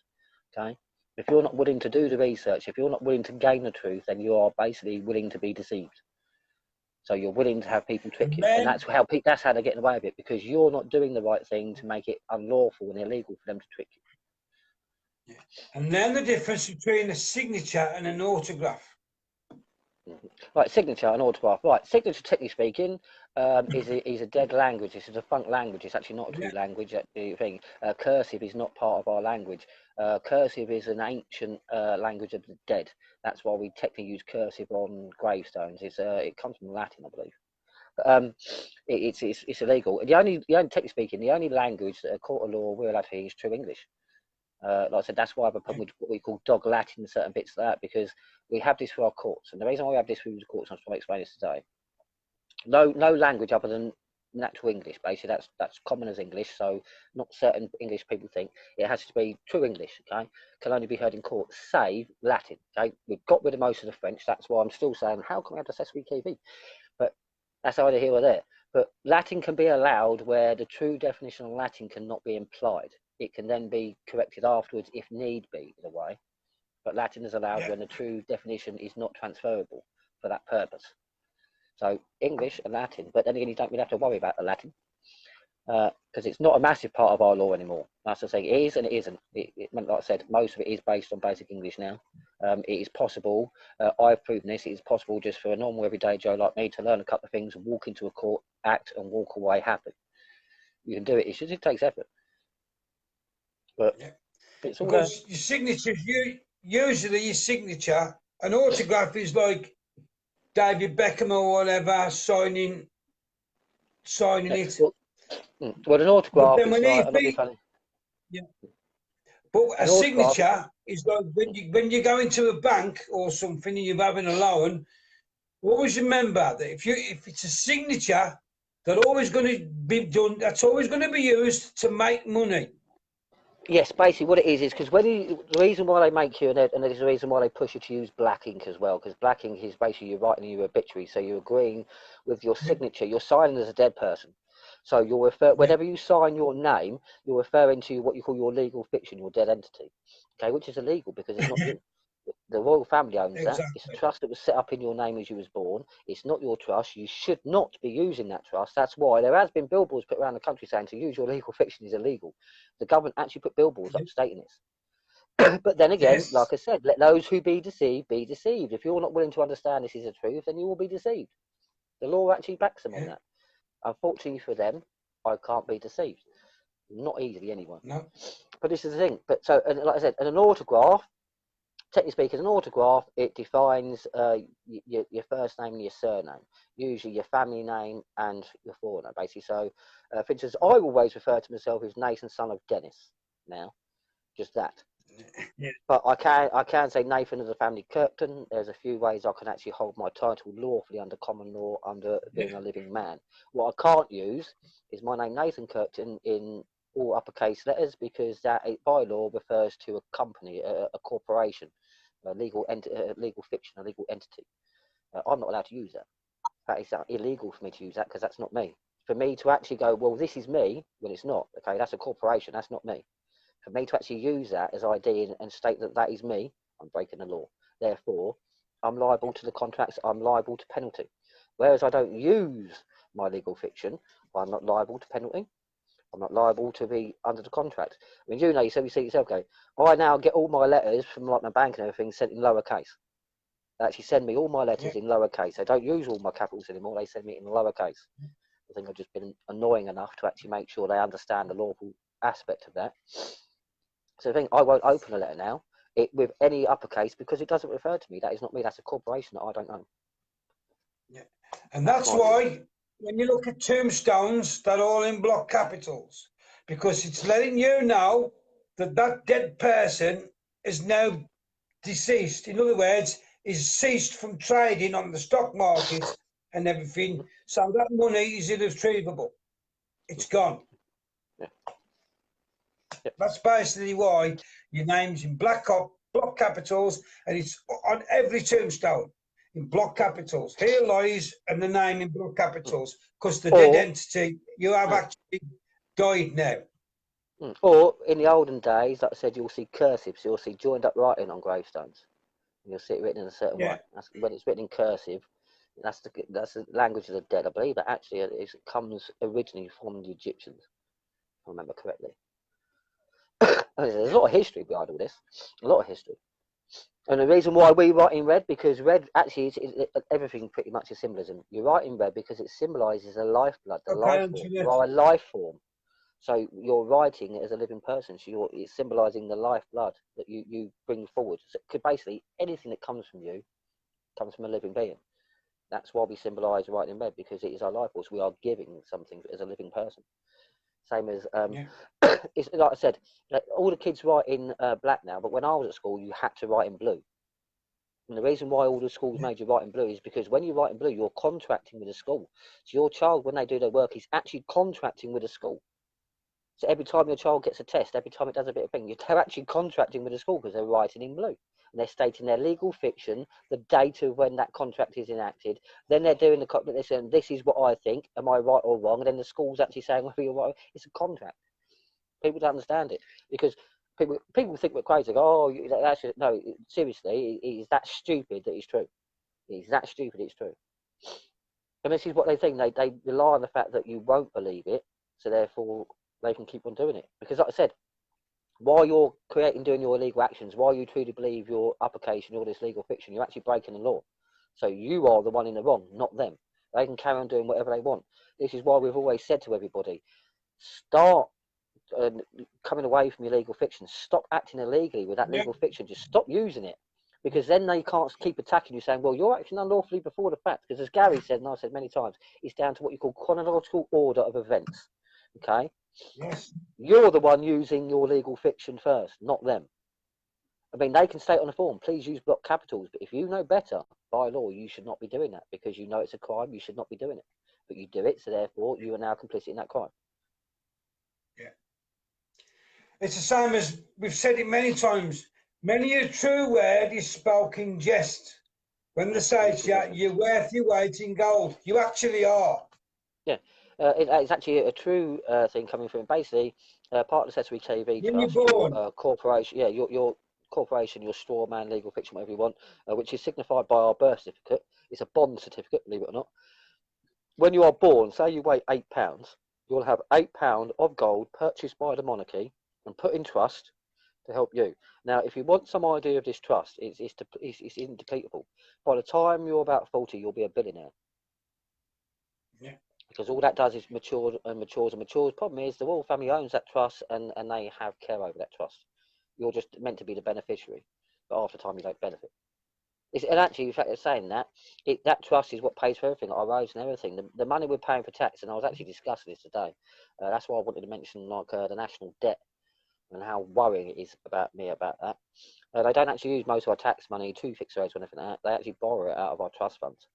Okay? If you're not willing to do the research, if you're not willing to gain the truth, then you are basically willing to be deceived. So you're willing to have people trick And you, and then, that's how they're getting away with it, because you're not doing the right thing to make it unlawful and illegal for them to trick you. and then the difference between a signature and an autograph. Right, signature and autograph. Right, signature, technically speaking, is a dead language. It's a defunct language. It's actually not a true Yeah. language. The thing, cursive is not part of our language. Cursive is an ancient language of the dead. That's why we technically use cursive on gravestones. It comes from Latin, I believe. It's illegal. Technically speaking, the only language that a court of law will allowed to use is true English. Like I said, that's why I have a problem with what we call dog Latin, certain bits like that, because we have this for our courts. And the reason why we have this for the courts, I'm trying to explain this today. No language other than natural English, basically. That's common as English. So not certain English people think it has to be true English. Okay, can only be heard in court, save Latin. Okay, we've got rid of most of the French. That's why I'm still saying, how can we have the SSVKV? But that's either here or there. But Latin can be allowed where the true definition of Latin cannot be implied. It can then be corrected afterwards if need be, in a way. But Latin is allowed Yeah. when the true definition is not transferable for that purpose. So English and Latin, but then again, you don't really have to worry about the Latin because it's not a massive part of our law anymore. That's the thing. It is and it isn't. Like I said, most of it is based on basic English now. It is possible. I've proven this. It is possible just for a normal everyday Joe like me to learn a couple of things and walk into a court, act, and walk away happy. You can do it. It takes effort, but Yeah. it's all there. Because your signatures, usually your signature, an autograph is like David Beckham or whatever signing it. Well, an But autograph, then it's when like, he's I'm not being being, funny. yeah. But a An autograph, signature is like when you go into a bank or something and you're having a loan. Always remember that if it's a signature, that's always going to be done. That's always going to be used to make money. yes, basically what it is because the reason why they make you, and there's the reason why they push you to use black ink as well, because black ink is basically you're writing your obituary, so you're agreeing with your Yeah, signature, you're signing as a dead person. So you'll refer, yeah, whenever you sign your name, you're referring to what you call your legal fiction, your dead entity, okay, which is illegal because it's not you. The royal family owns that. It's a exactly. trust that was set up in your name as you was born. It's not your trust. You should not be using that trust. That's why there has been billboards put around the country saying to use your legal fiction is illegal. The government actually put billboards up stating this. But then again, like Yes, I said, let those who be deceived be deceived. If you're not willing to understand this is the truth, then you will be deceived. The law actually backs them on yeah, that. Unfortunately for them, I can't be deceived. Not easily, anyway. no, But this is the thing. But so, and like I said, an autograph, technically speaking, an autograph, it defines your first name and your surname, usually your family name and your forename, basically. So, for instance, I always refer to myself as Nathan, son of Dennis. Now, just that. yeah, But I can say Nathan of the family Kirkden. There's a few ways I can actually hold my title lawfully under common law, under being yeah, a living man. What I can't use is my name Nathan Kirkden in all uppercase letters because that by law refers to a company, a corporation, a legal fiction, a legal entity. I'm not allowed to use that. That is illegal for me to use that because that's not me. For me to actually go, well, this is me when it's not. Okay, that's a corporation. That's not me. For me to actually use that as ID and state that that is me, I'm breaking the law. Therefore, I'm liable to the contracts, I'm liable to penalty. Whereas I don't use my legal fiction, I'm not liable to penalty. I'm not liable to be under the contract. I mean, you see yourself go, I now get all my letters from like my bank and everything sent in lowercase. They actually send me all my yeah, letters in lowercase. They don't use all my capitals anymore, they send me in lowercase. I think I've just been annoying enough to actually make sure they understand the lawful aspect of that. So I think I won't open a letter now with any uppercase because it doesn't refer to me. That is not me. That's a corporation that I don't own. yeah. And that's Can't use it. why when you look at tombstones, they're all in block capitals because it's letting you know that that dead person is now deceased. In other words, is ceased from trading on the stock market and everything. So that money is irretrievable. It's gone. Yeah. Yeah. That's basically why your name's in block capitals and it's on every tombstone in block capitals. Here lies and the name in block capitals because the dead Or entity, you have mm, actually died now. or in the olden days, like I said, you'll see cursive. So you'll see joined up writing on gravestones. And you'll see it written in a certain way. Yeah, That's, when it's written in cursive, that's the language of the dead. I believe that actually it comes originally from the Egyptians, if I remember correctly. There's a lot of history behind all this. A lot of history. And the reason why we write in red, because red actually everything pretty much is symbolism. You write in red because it symbolises the lifeblood, the okay, life form. You are a life form. So you're writing as a living person. So it's symbolising the lifeblood that you bring forward. So it could basically anything that comes from you comes from a living being. That's why we symbolise writing in red because it is our life force. We are giving something as a living person. Same as yeah, it's like I said, like all the kids write in black now, but when I was at school, you had to write in blue. And the reason why all the schools yeah, made you write in blue is because when you write in blue, you're contracting with the school. So your child, when they do their work, is actually contracting with the school. So every time your child gets a test, every time it does a bit of thing, they're actually contracting with the school because they're writing in blue. And they're stating their legal fiction, the date of when that contract is enacted. Then they're doing they're saying, this is what I think. Am I right or wrong? And then the school's actually saying, well, you're right. It's a contract. People don't understand it because people think we're crazy. Go, oh, that's just, no. Seriously, it is that stupid that it's true. It's that stupid. It's true. And this is what they think. They rely on the fact that you won't believe it, so therefore they can keep on doing it. Because, like I said, while you're doing your illegal actions, while you truly believe your application, all this legal fiction, you're actually breaking the law. So you are the one in the wrong, not them. They can carry on doing whatever they want. This is why we've always said to everybody, start coming away from your legal fiction. Stop acting illegally with that legal fiction. Just stop using it. Because then they can't keep attacking you saying, well, you're acting unlawfully before the fact. Because as Gary said, and I've said many times, it's down to what you call chronological order of events. Okay? Yes. You're the one using your legal fiction first, not them. I mean, they can state on the form, please use block capitals. But if you know better, by law, you should not be doing that. Because you know it's a crime, you should not be doing it. But you do it, so therefore, you are now complicit in that crime. Yeah. It's the same as we've said it many times. Many a true word is spoken in jest. When they say to you, you're worth your weight in gold, you actually are. Yeah, it's actually a true thing coming from basically part of the Accessory TV Trust, your corporation, yeah, your corporation, your straw man, legal fiction, whatever you want, which is signified by our birth certificate. It's a bond certificate, believe it or not. When you are born, say you weigh £8, you'll have £8 of gold purchased by the monarchy and put in trust to help you. Now, if you want some idea of this trust, it's indepletable. By the time you're about 40, you'll be a billionaire. Yeah. Because all that does is matures and matures and matures. Problem is, the royal family owns that trust and they have care over that trust. You're just meant to be the beneficiary, but after time you don't benefit. And actually, in fact, they're saying that that trust is what pays for everything, our roads and everything. The money we're paying for tax, and I was actually discussing this today. That's why I wanted to mention the national debt and how worrying it is about that. They don't actually use most of our tax money to fix roads or anything like that. They actually borrow it out of our trust funds.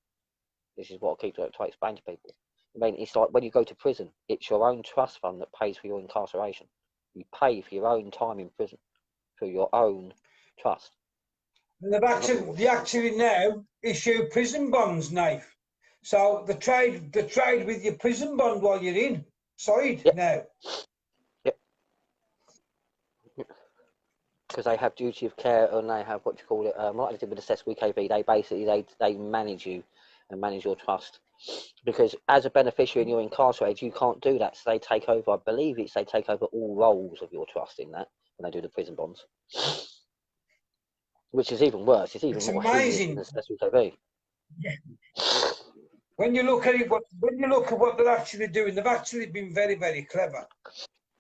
This is what I keep trying to explain to people. I mean, it's like when you go to prison, it's your own trust fund that pays for your incarceration. You pay for your own time in prison through your own trust. And they actually now issue prison bonds, Nath. So the trade with your prison bond while you're inside now. Yep. Because they have duty of care and they have what you call it, like they did with the Accessory KV, they basically they manage you and manage your trust. Because as a beneficiary and you're incarcerated, you can't do that. So they take over, I believe they take over all roles of your trust in that when they do the prison bonds. Which is even worse. It's even more amazing. Than Accessory KV. Yeah. When you look at it, what they're actually doing, they've actually been very, very clever.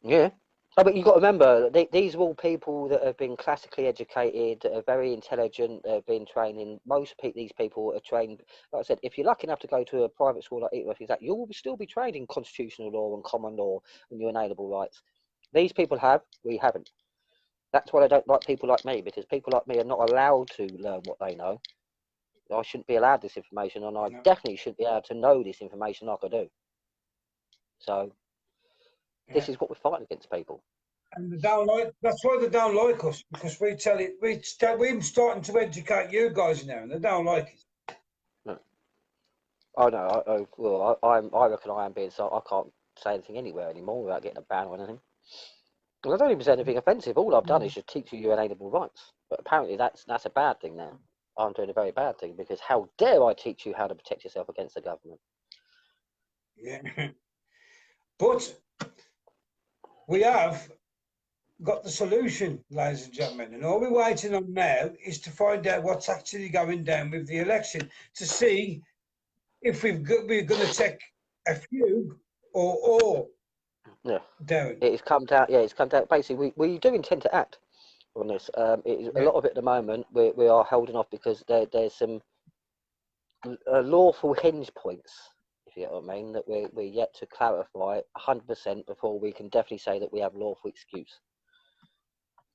Yeah. Oh, but you've got to remember, these are all people that have been classically educated, that are very intelligent, that have been trained in. Most of these people are trained, like I said, if you're lucky enough to go to a private school like Eton, you will still be trained in constitutional law and common law and your inalienable rights. These people have, we haven't. That's why I don't like people like me, because people like me are not allowed to learn what they know. I shouldn't be allowed this information, and I definitely shouldn't be able to know this information like I do. So, this is what we're fighting against, people. And they don't like. That's why they don't like us, because we're starting to educate you guys now, and they don't like it. No. Oh no, I reckon I am being so I can't say anything anywhere anymore without getting a ban or anything. Well, I don't even say anything offensive. All I've done is just teach you your inalienable rights. But apparently that's a bad thing now. I'm doing a very bad thing, because how dare I teach you how to protect yourself against the government? Yeah. But we have got the solution, ladies and gentlemen, and all we're waiting on now is to find out what's actually going down with the election, to see if we're going to take a few or all down. It's come down. Yeah, it's come down. Basically, we do intend to act on this. A lot of it at the moment we are holding off because there's some lawful hinge points, if you get what I mean, that we're yet to clarify 100% before we can definitely say that we have lawful excuse.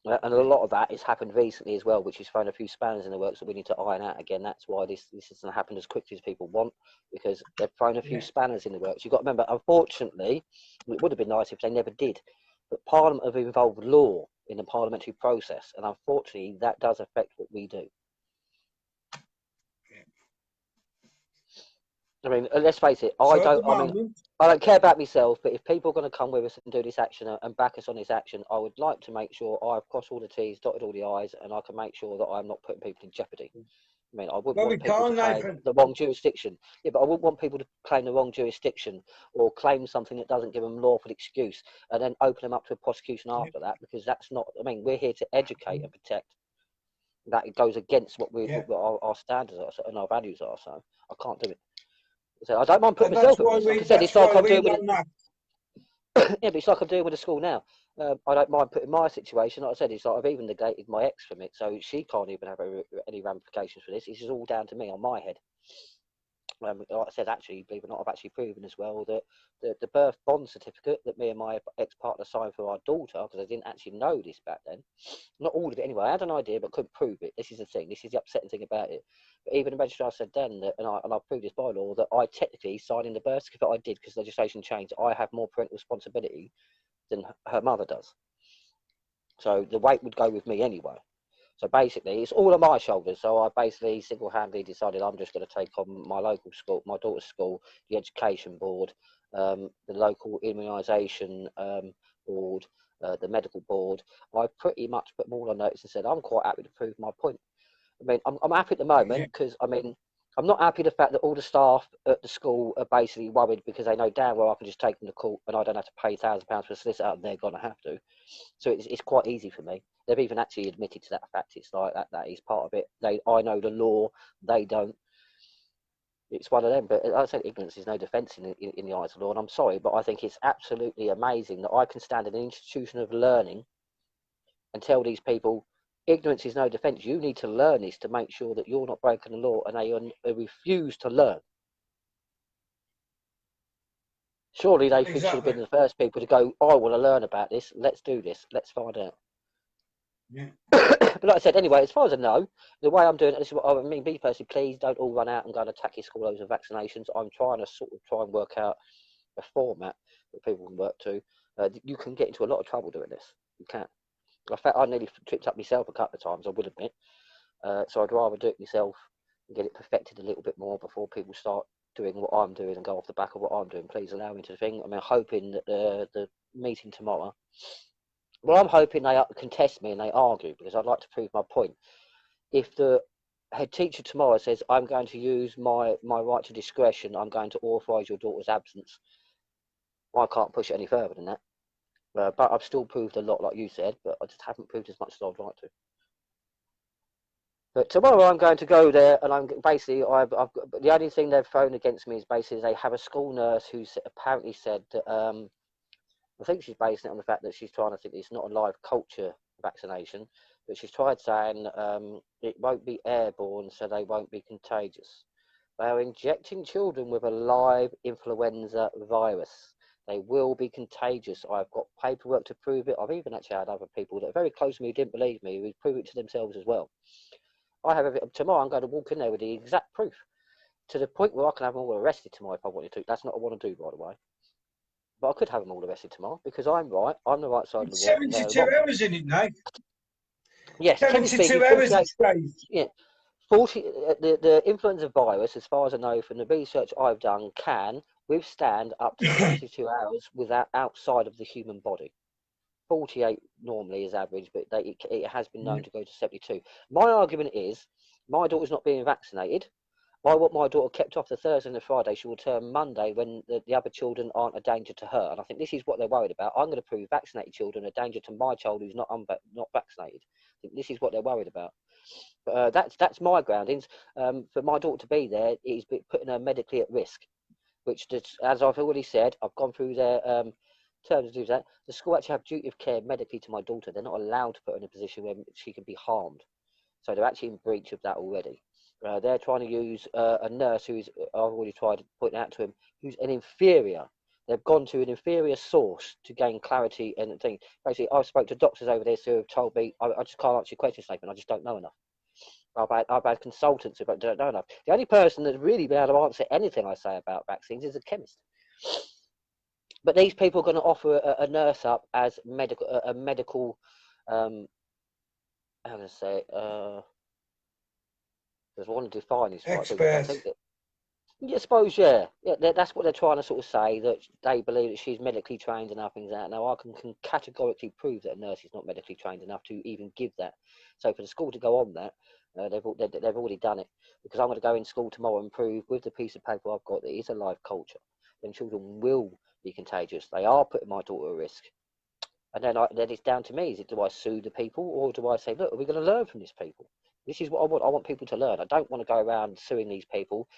And a lot of that has happened recently as well, which has thrown a few spanners in the works that we need to iron out again. That's why this hasn't happened as quickly as people want, because they've thrown a few spanners in the works. You've got to remember, unfortunately, it would have been nice if they never did, but Parliament have involved law in the parliamentary process, and unfortunately that does affect what we do. I mean, let's face it. So at the moment, I don't care about myself, but if people are going to come with us and do this action and back us on this action, I would like to make sure I've crossed all the T's, dotted all the I's, and I can make sure that I'm not putting people in jeopardy. I mean, I wouldn't well, we want people to can't, claim Nathan. the wrong jurisdiction. Yeah, but I wouldn't want people to claim the wrong jurisdiction or claim something that doesn't give them lawful excuse and then open them up to a prosecution Yeah, after that, because that's not, I mean, we're here to educate and protect. That it goes against yeah. what our standards are and our values are, so I can't do it. So I don't mind putting And that's myself at why risk. Like I we, said, that's it's like why I'm we doing with don't act. yeah, but it's like I'm doing with the school now. I don't mind putting my situation. Like I said, it's like I've even negated my ex from it, so she can't even have any ramifications for this. This is all down to me on my head. Like I said, actually, believe it or not, I've actually proven as well that the birth bond certificate that me and my ex-partner signed for our daughter, because I didn't actually know this back then, not all of it anyway. I had an idea but couldn't prove it. This is the thing. This is the upsetting thing about it. But even the registrar said then that, and I proved this by law, that I technically, signing the birth certificate I did because legislation changed, I have more parental responsibility than her mother does. So the weight would go with me anyway. So basically, it's all on my shoulders. So I basically single-handedly decided I'm just going to take on my local school, my daughter's school, the education board, the local immunisation board, the medical board. I pretty much put them all on notice and said I'm quite happy to prove my point. I mean, I'm happy at the Yeah, moment because I mean, I'm not happy the fact that all the staff at the school are basically worried because they know damn well I can just take them to court and I don't have to pay £1,000 for a solicitor and they're going to have to. So it's quite easy for me. They've even actually admitted to that fact. It's like that is part of it. I know the law, they don't. It's one of them. But I said ignorance is no defence in the eyes of the law. And I'm sorry, but I think it's absolutely amazing that I can stand in an institution of learning and tell these people ignorance is no defence. You need to learn this to make sure that you're not breaking the law, and they refuse to learn. Surely they should have exactly. been the first people to go, I want to learn about this. Let's do this. Let's find out. Yeah. But like I said, anyway, as far as I know, the way I'm doing it, this is what I mean. Be personally, please don't all run out and go and attack your school over vaccinations. I'm trying to sort of try and work out a format that people can work to. You can get into a lot of trouble doing this. You can. In fact, I nearly tripped up myself a couple of times, I would admit. So I'd rather do it myself and get it perfected a little bit more before people start doing what I'm doing and go off the back of what I'm doing. Please allow me to think. I mean, hoping that the meeting tomorrow. Well, I'm hoping they contest me and they argue because I'd like to prove my point. If the head teacher tomorrow says I'm going to use my right to discretion, I'm going to authorise your daughter's absence, I can't push it any further than that. But I've still proved a lot, like you said, but I just haven't proved as much as I'd like to. But tomorrow I'm going to go there, and I'm basically I've got, the only thing they've thrown against me is basically they have a school nurse who apparently said that I think she's basing it on the fact that she's trying to think it's not a live culture vaccination, but she's tried saying it won't be airborne, so they won't be contagious. They are injecting children with a live influenza virus. They will be contagious. I've got paperwork to prove it. I've even actually had other people that are very close to me who didn't believe me, who prove it to themselves as well. I have tomorrow. I'm going to walk in there with the exact proof to the point where I can have them all arrested tomorrow if I wanted to. That's not what I want to do, by the way. But I could have them all arrested tomorrow because I'm right. I'm the right side of the It's wall, and they're 72 wrong. hours in it, Nate. Yes, technically speaking, 72 hours it 48. stays. Yeah, 40. The influenza virus, as far as I know from the research I've done, can withstand up to 72 hours without outside of the human body. 48 normally is average, but it has been known to go to 72. My argument is, my daughter's not being vaccinated. I want my daughter kept off the Thursday and the Friday. She will return Monday when the other children aren't a danger to her. And I think this is what they're worried about. I'm going to prove vaccinated children are a danger to my child who's not vaccinated. I think this is what they're worried about. But that's my groundings. For my daughter to be there is putting her medically at risk, which, as I've already said, I've gone through their terms to do that. The school actually have duty of care medically to my daughter. They're not allowed to put her in a position where she can be harmed. So they're actually in breach of that already. They're trying to use a nurse who's, I've already tried to point out to him, who's an inferior. They've gone to an inferior source to gain clarity and things. Basically, I've spoke to doctors over there who have told me, I just can't answer your question statement, I just don't know enough. I've had consultants who don't know enough. The only person that's really been able to answer anything I say about vaccines is a chemist. But these people are going to offer a nurse up as a medical, how can I say, because I want to define this right, because I Expert. think that Yeah, I suppose, yeah. That's what they're trying to sort of say, that they believe that she's medically trained enough things out. Now, I can categorically prove that a nurse is not medically trained enough to even give that. So for the school to go on that, they've already done it. Because I'm going to go in school tomorrow and prove with the piece of paper I've got that it's a live culture. Then children will be contagious. They are putting my daughter at risk. And then it's down to me. Is it, do I sue the people, or do I say, look, are we going to learn from these people? This is what I want. I want people to learn. I don't want to go around suing these people,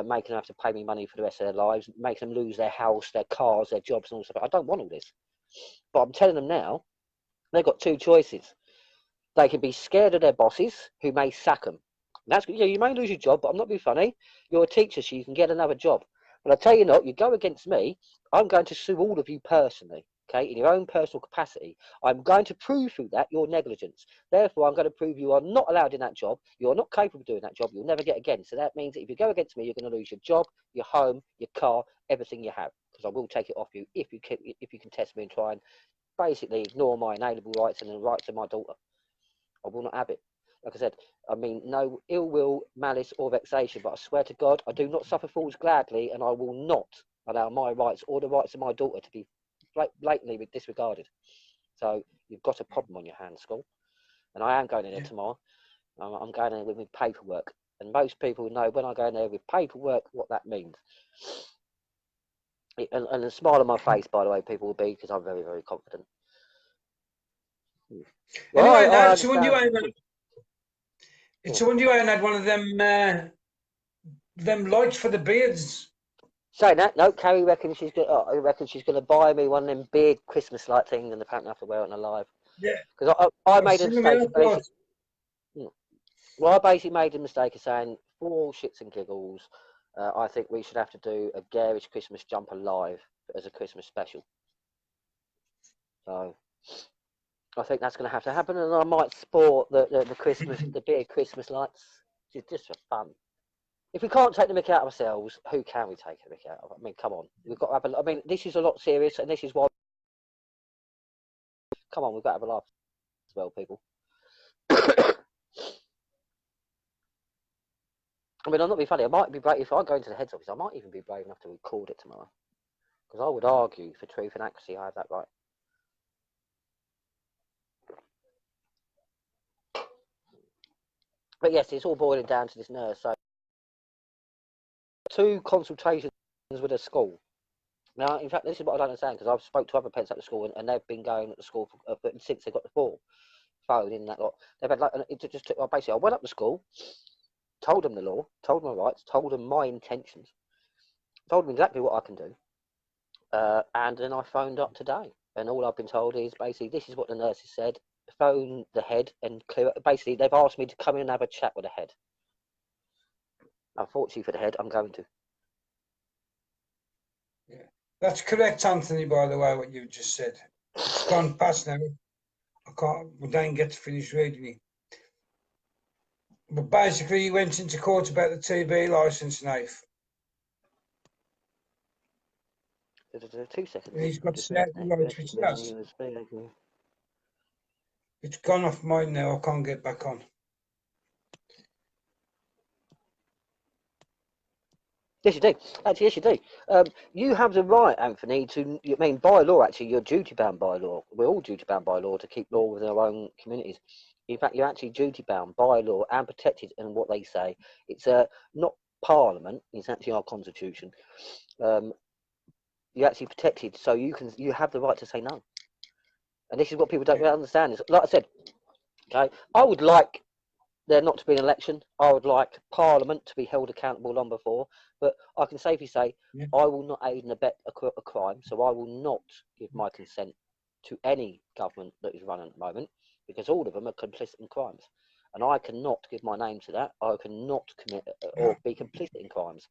making them have to pay me money for the rest of their lives, making them lose their house, their cars, their jobs, and all stuff. I don't want all this. But I'm telling them now, they've got two choices. They can be scared of their bosses, who may sack them. That's, yeah, you may lose your job, but I'm not being funny. You're a teacher, so you can get another job. But I tell you not, you go against me, I'm going to sue all of you personally. Okay, in your own personal capacity. I'm going to prove through that your negligence. Therefore, I'm going to prove you are not allowed in that job. You're not capable of doing that job. You'll never get again. So that means that if you go against me, you're going to lose your job, your home, your car, everything you have. Because I will take it off you if you contest me and try and basically ignore my inalienable rights and the rights of my daughter. I will not have it. Like I said, I mean no ill will, malice, or vexation, but I swear to God, I do not suffer fools gladly, and I will not allow my rights or the rights of my daughter to be blatantly disregarded. So you've got a problem on your hands, school. And I am going in there tomorrow. I'm going in there with my paperwork. And most people know when I go in there with paperwork what that means. And a smile on my face, by the way, people will be, because I'm very, very confident. Well, Anyway, I no, it's a wonder you understand. ain't. It's a wonder you ain't had one of them lights for the beards. Saying that, no, Carrie reckons I reckon she's gonna buy me one of them big Christmas light things, and apparently I have to wear it on a live. Yeah, Because I I've made a seen them in mistake. the thought. Well, I basically made the mistake of saying, for all shits and giggles, I think we should have to do a garish Christmas jumper live as a Christmas special. So I think that's going to have to happen, and I might sport the big Christmas lights just for fun. If we can't take the mick out of ourselves, who can we take the mick out of? I mean, come on, we've got to have a. I mean, this is a lot serious, and this is why. Come on, we've got to have a laugh as well, people. I mean, I'm not being funny. I might be brave if I go into the heads office. I might even be brave enough to record it tomorrow, because I would argue for truth and accuracy. I have that right. But yes, it's all boiling down to this nurse. So, 2 consultations with a school. Now, in fact, this is what I don't understand, because I've spoke to other parents at the school, and they've been going at the school since they got the phone in that lot. They've had basically, I went up to school, told them the law, told them my rights, told them my intentions, told them exactly what I can do, and then I phoned up today, and all I've been told is basically this is what the nurses said. Phone the head and clear it. Basically, they've asked me to come in and have a chat with the head. Unfortunately for the head, I'm going to. Yeah, that's correct, Anthony. By the way, what you just said. It's gone past now. I can't. We don't get to finish reading it. But basically, he went into court about the TB license knife. 2 seconds. And he's got certain rights, which has. It's gone off mine now. I can't get back on. Yes, you do. Actually, yes, you do. You have the right, Anthony, to, I mean, by law, actually, you're duty bound by law. We're all duty bound by law to keep law within our own communities. In fact, you're actually duty bound by law and protected in what they say. It's not Parliament, it's actually our Constitution. You're actually protected, so you have the right to say no. And this is what people don't really understand. Is, like I said, okay, I would like there not to be an election. I would like Parliament to be held accountable long before. But I can safely say I will not aid and abet a crime. So I will not give my consent to any government that is running at the moment, because all of them are complicit in crimes. And I cannot give my name to that. I cannot commit or be complicit in crimes.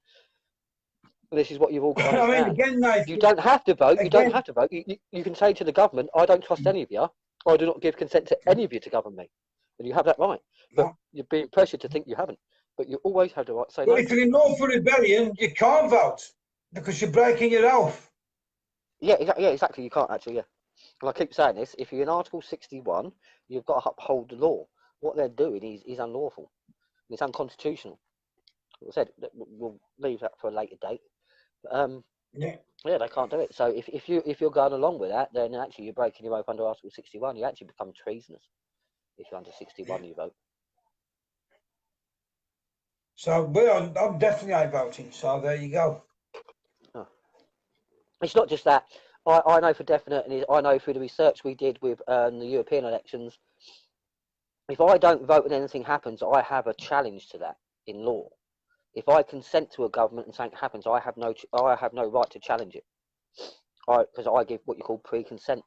This is what you've all got to understand. I mean, again, Nathan, you don't have to vote. Again, you don't have to vote. You can say to the government, I don't trust any of you. I do not give consent to any of you to govern me. And you have that right. But you're being pressured to think you haven't. But you always have the right to say no. If you're in lawful rebellion, you can't vote because you're breaking your oath. Yeah, exactly. You can't actually, yeah. And I keep saying this, if you're in Article 61, you've got to uphold the law. What they're doing is unlawful. It's unconstitutional. I said we'll leave that for a later date. Yeah. Yeah, they can't do it. So if you're going along with that, then actually you're breaking your oath under Article 61. You actually become treasonous if you're under 61. You vote. So, well, I'm definitely out voting. So there you go. Oh. It's not just that. I know for definite, and I know through the research we did with the European elections. If I don't vote and anything happens, I have a challenge to that in law. If I consent to a government and something happens, I have no right to challenge it. Because I give what you call pre-consent.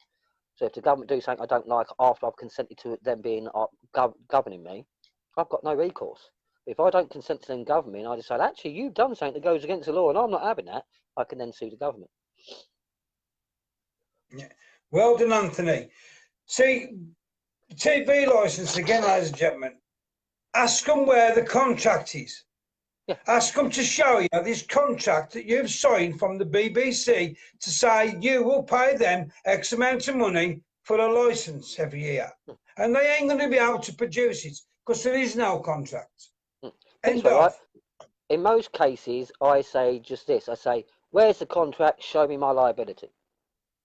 So if the government do something I don't like after I've consented to them being governing me, I've got no recourse. If I don't consent to them governing me and I decide, actually, you've done something that goes against the law and I'm not having that, I can then sue the government. Yeah. Well done, Anthony. See, TV licence again, ladies and gentlemen. Ask them where the contract is. Yeah. Ask them to show you this contract that you've signed from the BBC to say you will pay them X amount of money for a licence every year. And they ain't going to be able to produce it because there is no contract. End Right? of. In most cases, I say just this. I say, where's the contract? Show me my liability.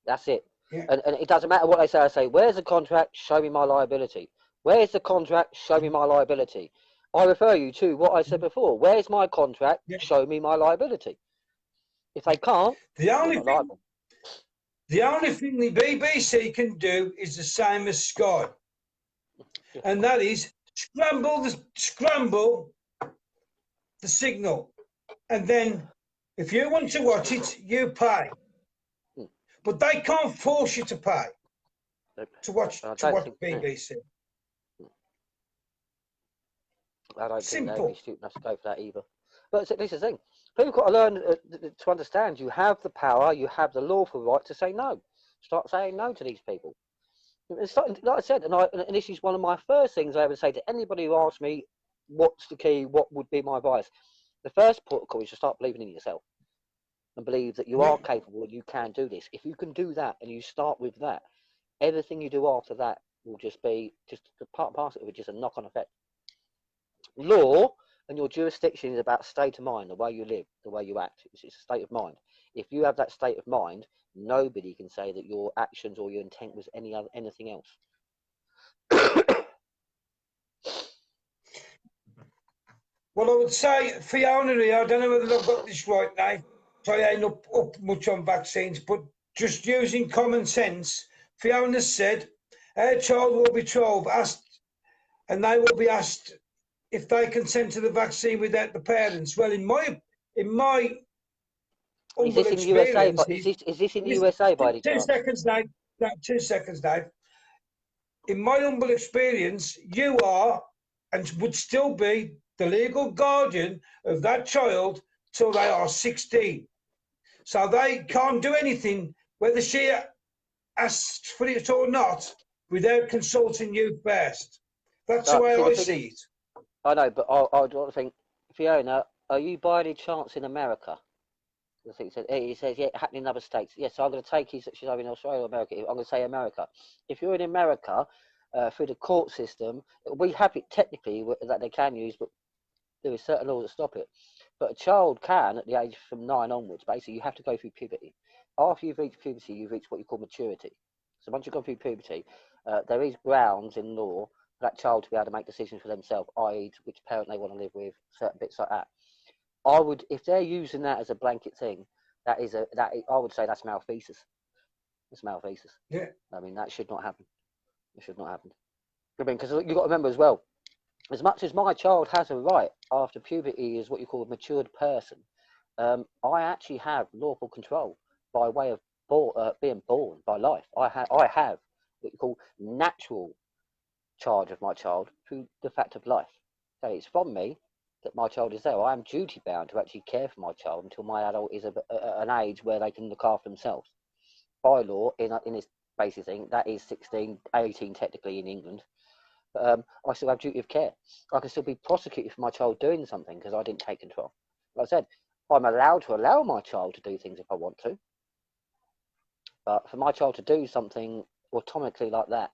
That's it. Yeah. And it doesn't matter what they say. I say, where's the contract? Show me my liability. Where's the contract? Show me my liability. I refer you to what I said before. Where's my contract? Yeah. Show me my liability. If they can't, The only you're not thing, liable. the only thing the BBC can do is the same as Sky, Yeah. and that is scramble the signal, and then if you want to watch it, you pay. But they can't force you to pay to watch I don't think, BBC. I don't think they'd be Simple. stupid enough to go for that either. But this is the thing. People got to learn to understand you have the power, you have the lawful right to say no. Start saying no to these people. It's like I said, and this is one of my first things I ever say to anybody who asks me, what's the key, what would be my advice? The first protocol is to start believing in yourself and believe that you are capable and you can do this. If you can do that and you start with that, everything you do after that will just be just part and parcel of it, just a knock-on effect. Law and your jurisdiction is about state of mind, the way you live, the way you act. It's a state of mind. If you have that state of mind, nobody can say that your actions or your intent was anything else. Well, I would say Fiona here, I don't know whether I've got this right now, so I ain't up much on vaccines, but just using common sense, Fiona said, our child will be 12, asked, and they will be asked if they consent to the vaccine without the parents. Well, in my Is humble this in the USA? experience, Is this in the USA by any 2 seconds, Dave. No, 2 seconds, Dave. In my humble experience, you are and would still be the legal guardian of that child till they are 16. So they can't do anything, whether she asks for it or not, without consulting you first. That's the way I see it. I know, but I don't think, Fiona, are you by any chance in America? I think he says, yeah, happening in other states. Yes, so I'm going to take you, she's over in Australia or America. I'm going to say America. If you're in America, through the court system, we have it technically that they can use, but there is certain laws that stop it. But a child can, at the age from 9 onwards, basically, you have to go through puberty. After you've reached puberty, you've reached what you call maturity. So once you've gone through puberty, there is grounds in law for that child to be able to make decisions for themselves, i.e., which parent they want to live with, certain bits like that. I would, if they're using that as a blanket thing, I would say that's malfeasance. It's malfeasance. Yeah. I mean, that should not happen. It should not happen. I mean, because you've got to remember as well, as much as my child has a right after puberty is what you call a matured person, I actually have lawful control by way of being born by life. I have what you call natural charge of my child through the fact of life. So it's from me that my child is there. I am duty bound to actually care for my child until my adult is an age where they can look after themselves. By law, in this basic thing, that is 16, 18 technically in England. But I still have duty of care. I can still be prosecuted for my child doing something because I didn't take control. Like I said, I'm allowed to allow my child to do things if I want to. But for my child to do something automatically like that,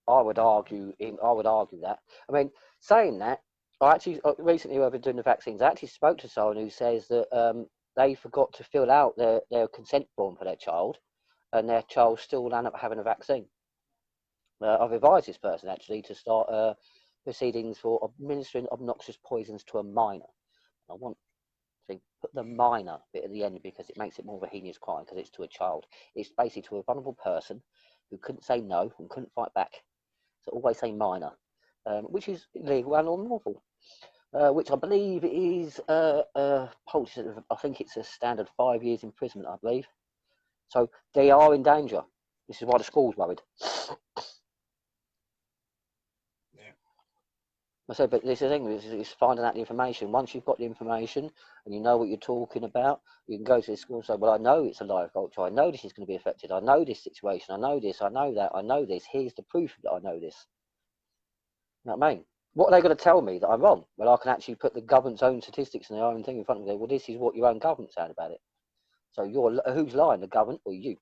I would argue that. I mean, saying that, I actually recently, when I've been doing the vaccines, I actually spoke to someone who says that they forgot to fill out their consent form for their child, and their child still ended up having a vaccine. I've advised this person actually to start proceedings for administering obnoxious poisons to a minor. I want to put the minor bit at the end because it makes it more of a heinous crime because it's to a child. It's basically to a vulnerable person who couldn't say no and couldn't fight back. So always say minor, which is illegal and unlawful. Which I believe is I think it's a standard 5 years imprisonment, I believe. So they are in danger. This is why the school's worried. Yeah. I said, but this is the thing, is finding out the information. Once you've got the information and you know what you're talking about, you can go to the school and say, well, I know it's a live culture. I know this is going to be affected. I know this situation. I know this. I know that. I know this. Here's the proof that I know this. You know what I mean? What are they going to tell me that I'm wrong? Well, I can actually put the government's own statistics and their own thing in front of me. Well, this is what your own government said about it. So who's lying, the government or you?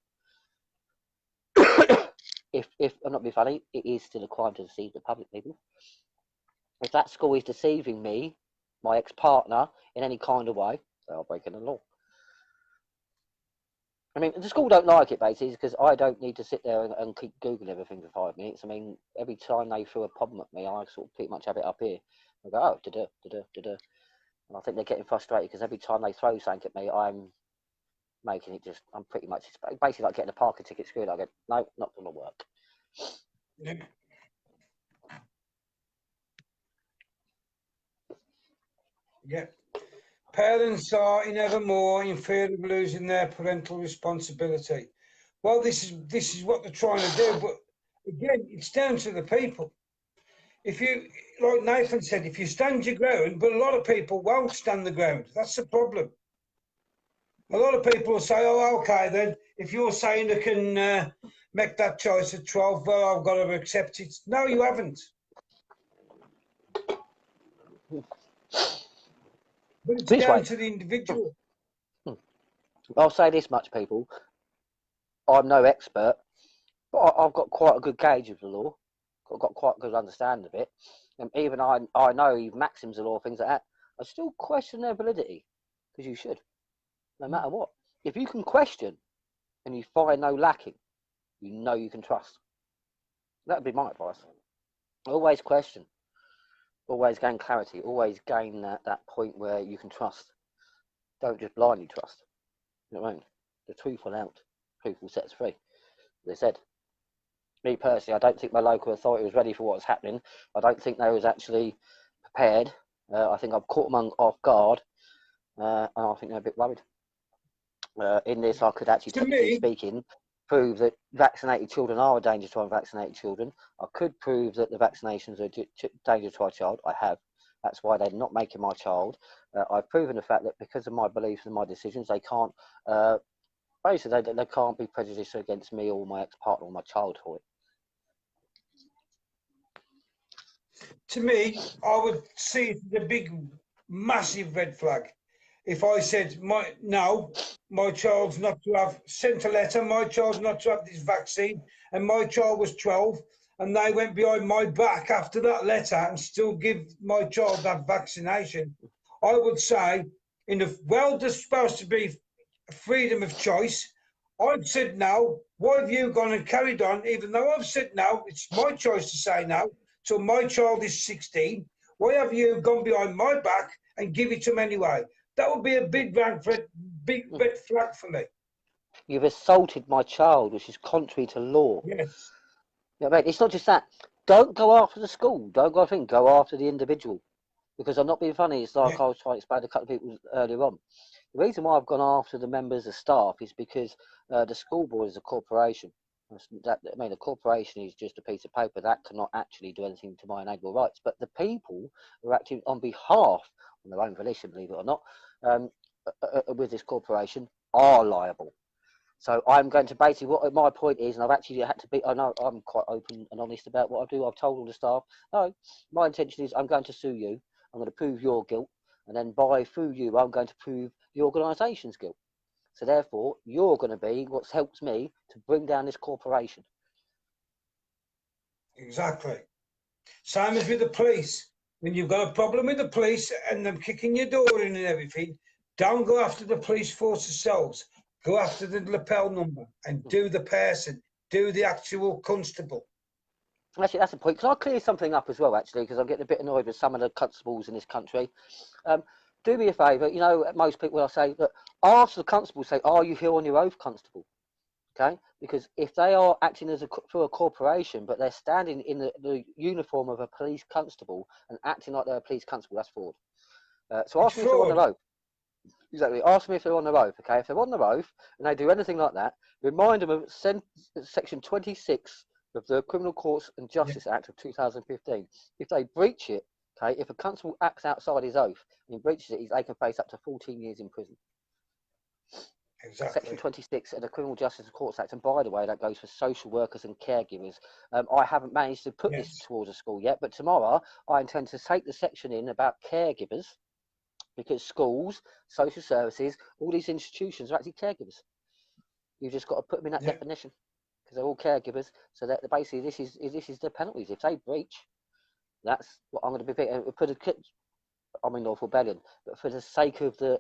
if I'm not being funny, it is still a crime to deceive the public, people. If that school is deceiving me, my ex-partner, in any kind of way, they are breaking the law. I mean, the school don't like it, basically, because I don't need to sit there and keep Googling everything for 5 minutes. I mean, every time they throw a problem at me, I sort of pretty much have it up here. I go, oh, da-da, da-da, da-da. And I think they're getting frustrated because every time they throw something at me, I'm making it just, I'm pretty much, it's basically like getting a parking ticket screwed. I go, no, not going to work. Yeah. Yeah. Parents are in ever more in fear of losing their parental responsibility. Well, this is what they're trying to do, but again, it's down to the people. If you, like Nathan said, if you stand your ground, but a lot of people won't stand the ground. That's the problem. A lot of people will say, "Oh, okay, then if you're saying they can make that choice at 12, well, I've got to accept it." No, you haven't. But it's This down way, to the individual. I'll say this much, people. I'm no expert, but I've got quite a good gauge of the law. I've got quite a good understanding of it. And even I know even maxims of law, things like that. I still question their validity, because you should, no matter what. If you can question and you find no lacking, you know you can trust. That would be my advice. Always question. Always gain clarity. Always gain that point where you can trust. Don't just blindly trust. You know what I mean? The truth will out. Truth will set us free. They said. Me personally, I don't think my local authority was ready for what was happening. I don't think they was actually prepared. I think I've caught them off guard, and I think they're a bit worried. In this, I could actually, To technically me, speaking, prove that vaccinated children are a danger to unvaccinated children. I could prove that the vaccinations are a danger to our child. I have. That's why they're not making my child. I've proven the fact that because of my beliefs and my decisions, they can't. Basically, they can't be prejudiced against me or my ex-partner or my child for it. to me, I would see the big, massive red flag. If I said, my child's not to have, sent a letter, my child's not to have this vaccine, and my child was 12, and they went behind my back after that letter and still give my child that vaccination, I would say, in the world that's supposed to be freedom of choice, I've said no. Why have you gone and carried on, even though I've said no? It's my choice to say no till my child is 16. Why have you gone behind my back and give it to them anyway? That would be a big red flag for me. You've assaulted my child, which is contrary to law. Yes. You know what I mean? It's not just that. Don't go after the school. Don't go after the individual. Because I'm not being funny. It's like Yeah. I was trying to explain to a couple of people earlier on. The reason why I've gone after the members of staff is because the school board is a corporation. A corporation is just a piece of paper that cannot actually do anything to my inalienable rights. But the people who are acting on behalf, on their own volition, believe it or not, with this corporation are liable. So I'm going to basically, what my point is, and I've actually had to be, I know I'm quite open and honest about what I do. I've told all the staff, no, my intention is I'm going to sue you. I'm going to prove your guilt. And then through you, I'm going to prove the organisation's guilt. So therefore, you're going to be what helps me to bring down this corporation. Exactly. Same as with the police. when you've got a problem with the police and them kicking your door in and everything, don't go after the police force themselves. Go after the lapel number and do the person, do the actual constable. Actually, that's a point. Can I clear something up as well, actually, because I'm getting a bit annoyed with some of the constables in this country. Do me a favour, you know, most people, I say, look, ask the constable, say, are you here on your oath, constable? Okay? Because if they are acting for a corporation, but they're standing in the uniform of a police constable and acting like they're a police constable, that's fraud. So ask me if they're on their oath. Exactly. Ask me if they're on their oath, okay? If they're on their oath and they do anything like that, remind them of Section 26 of the Criminal Courts and Justice Act of 2015. If they breach it, okay, if a constable acts outside his oath and he breaches it, they can face up to 14 years in prison. Exactly. Section 26 of the Criminal Justice and Courts Act, and by the way, that goes for social workers and caregivers. I haven't managed to put this towards a school yet, but tomorrow I intend to take the section in about caregivers, because schools, social services, all these institutions are actually caregivers. You've just got to put them in that definition, because they're all caregivers. So that basically this is the penalties. If they breach, that's what I'm going to be. I'm in lawful rebellion, but for the sake of the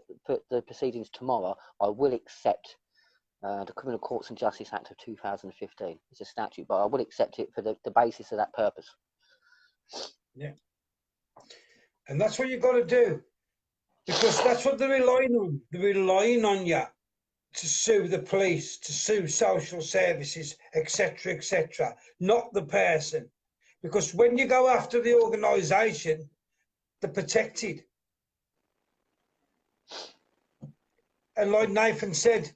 proceedings tomorrow, I will accept the Criminal Courts and Justice Act of 2015. It's a statute, but I will accept it for the basis of that purpose. Yeah, and that's what you've got to do, because that's what they're relying on. They're relying on you to sue the police, to sue social services, etc., not the person. Because when you go after the organisation, they're protected. And like Nathan said,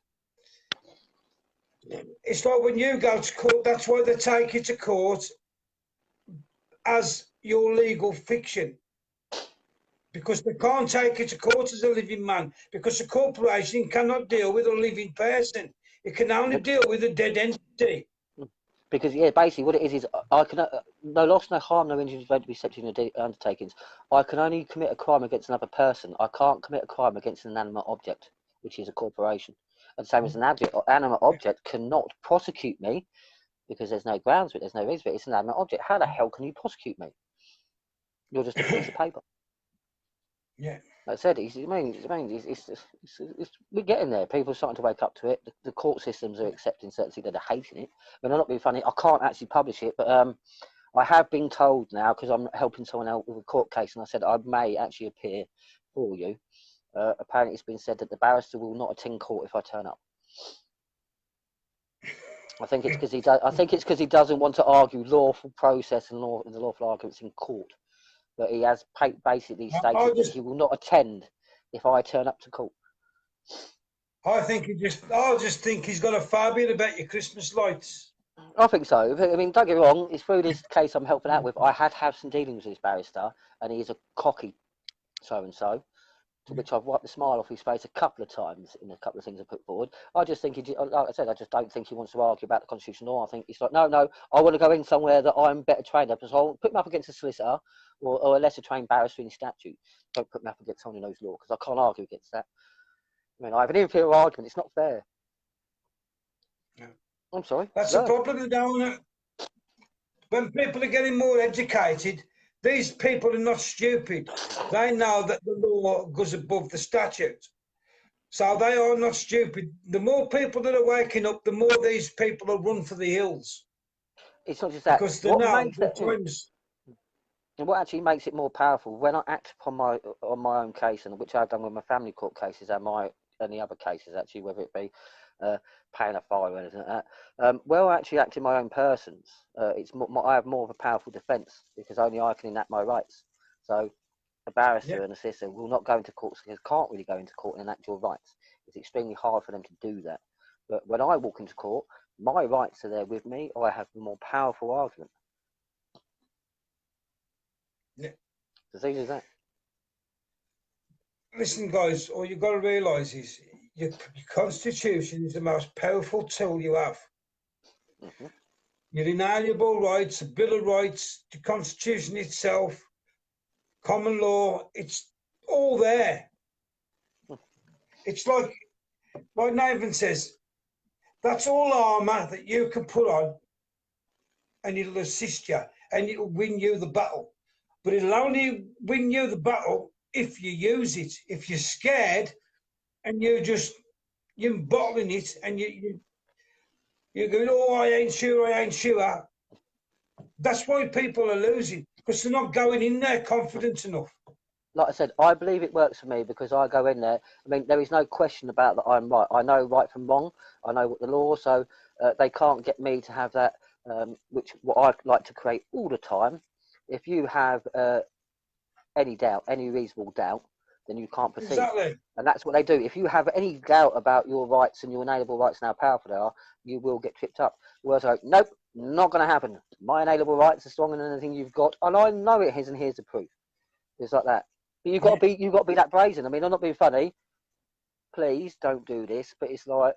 it's like when you go to court, that's why they take you to court as your legal fiction. Because they can't take you to court as a living man, because a corporation cannot deal with a living person. It can only deal with a dead entity. Because basically what it is I can no loss, no harm, no injury is going to be set in the undertakings. I can only commit a crime against another person. I can't commit a crime against an inanimate object, which is a corporation. And the same as an animate object cannot prosecute me because there's no grounds for it, there's no reason for it. It's an animate object. How the hell can you prosecute me? You're just a piece of paper. Yeah. Like I said, we're getting there. People are starting to wake up to it. The court systems are accepting certain things. They're hating it. I mean, I'm not being funny. I can't actually publish it, but I have been told now, because I'm helping someone out with a court case, and I said I may actually appear for you. Apparently, it's been said that the barrister will not attend court if I turn up. I think it's because he does. I think it's because he doesn't want to argue lawful process and the lawful arguments in court. But he has basically stated that he will not attend if I turn up to court. I just think he's got a phobia about your Christmas lights. I think so. I mean, don't get me wrong. It's through this case I'm helping out with. I had some dealings with this barrister, and he's a cocky so-and-so, to which I've wiped the smile off his face a couple of times in a couple of things I put forward. I just think like I said, I just don't think he wants to argue about the Constitution law. I think he's like, no, I want to go in somewhere that I'm better trained up. So I'll put him up against a solicitor or a lesser trained barrister in statute. Don't put me up against someone who knows law, because I can't argue against that. I mean, I have an inferior argument. It's not fair. Yeah. I'm sorry. That's the problem, don't it? When people are getting more educated, these people are not stupid. They know that the law goes above the statute. So they are not stupid. The more people that are waking up, the more these people will run for the hills. It's not just that. Because they know the times. And what actually makes it more powerful, when I act upon my own case, and which I've done with my family court cases and the other cases, actually, whether it be paying a fine or anything like that, well, actually acting my own persons, I have more of a powerful defence, because only I can enact my rights. So a barrister and a solicitor will not go into court, because can't really go into court and enact your rights. It's extremely hard for them to do that. But when I walk into court, my rights are there with me. I have a more powerful argument. Yeah. As easy as that. Listen, guys, all you've got to realise is your Constitution is the most powerful tool you have. Mm-hmm. Your inalienable rights, the Bill of Rights, the Constitution itself, common law, it's all there. It's like Nathan says, that's all armour that you can put on, and it'll assist you, and it'll win you the battle. but it'll only win you the battle if you use it. If you're scared and you're bottling it and you're going, oh, I ain't sure. That's why people are losing, because they're not going in there confident enough. Like I said, I believe it works for me because I go in there. I mean, there is no question about that I'm right. I know right from wrong. I know what the law, so they can't get me to have that, which what I like to create all the time. If you have any doubt, any reasonable doubt, then you can't proceed. Exactly. And that's what they do. If you have any doubt about your rights and your inalienable rights and how powerful they are, you will get tripped up. Whereas I go, nope, not going to happen. My inalienable rights are stronger than anything you've got, and I know it is, and here's the proof. It's like that. But you've got to be that brazen. I mean, I'm not being funny. Please don't do this. But it's like,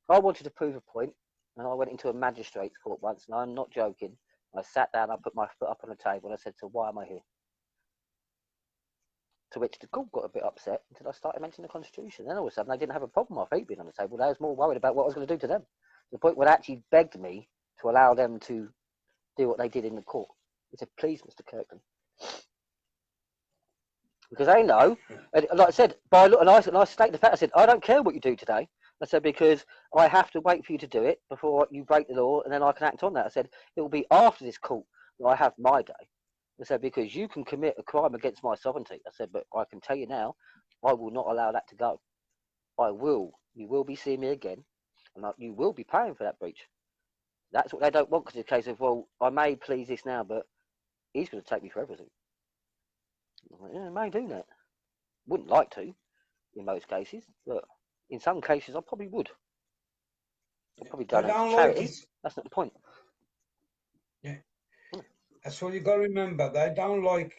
I wanted to prove a point, and I went into a magistrate's court once, and I'm not joking. I sat down, I put my foot up on the table, and I said, so why am I here? To which the court got a bit upset until I started mentioning the Constitution. Then all of a sudden, they didn't have a problem with my feet being on the table. They was more worried about what I was going to do to them. To the point where they actually begged me to allow them to do what they did in the court. He said, please, Mr. Kirkden. Because they know, and like I said, and I state the fact, I said, I don't care what you do today. I said, because I have to wait for you to do it before you break the law, and then I can act on that. I said, it will be after this court that I have my day. I said, because you can commit a crime against my sovereignty. I said, but I can tell you now, I will not allow that to go. You will be seeing me again, and you will be paying for that breach. That's what they don't want, because it's a case of, well, I may please this now, but he's going to take me for everything. I'm like, yeah, I may do that. Wouldn't like to, in most cases, but in some cases I probably would. I'd probably donate to charity. Like that's not the point. Yeah. That's what you've got to remember. They don't like.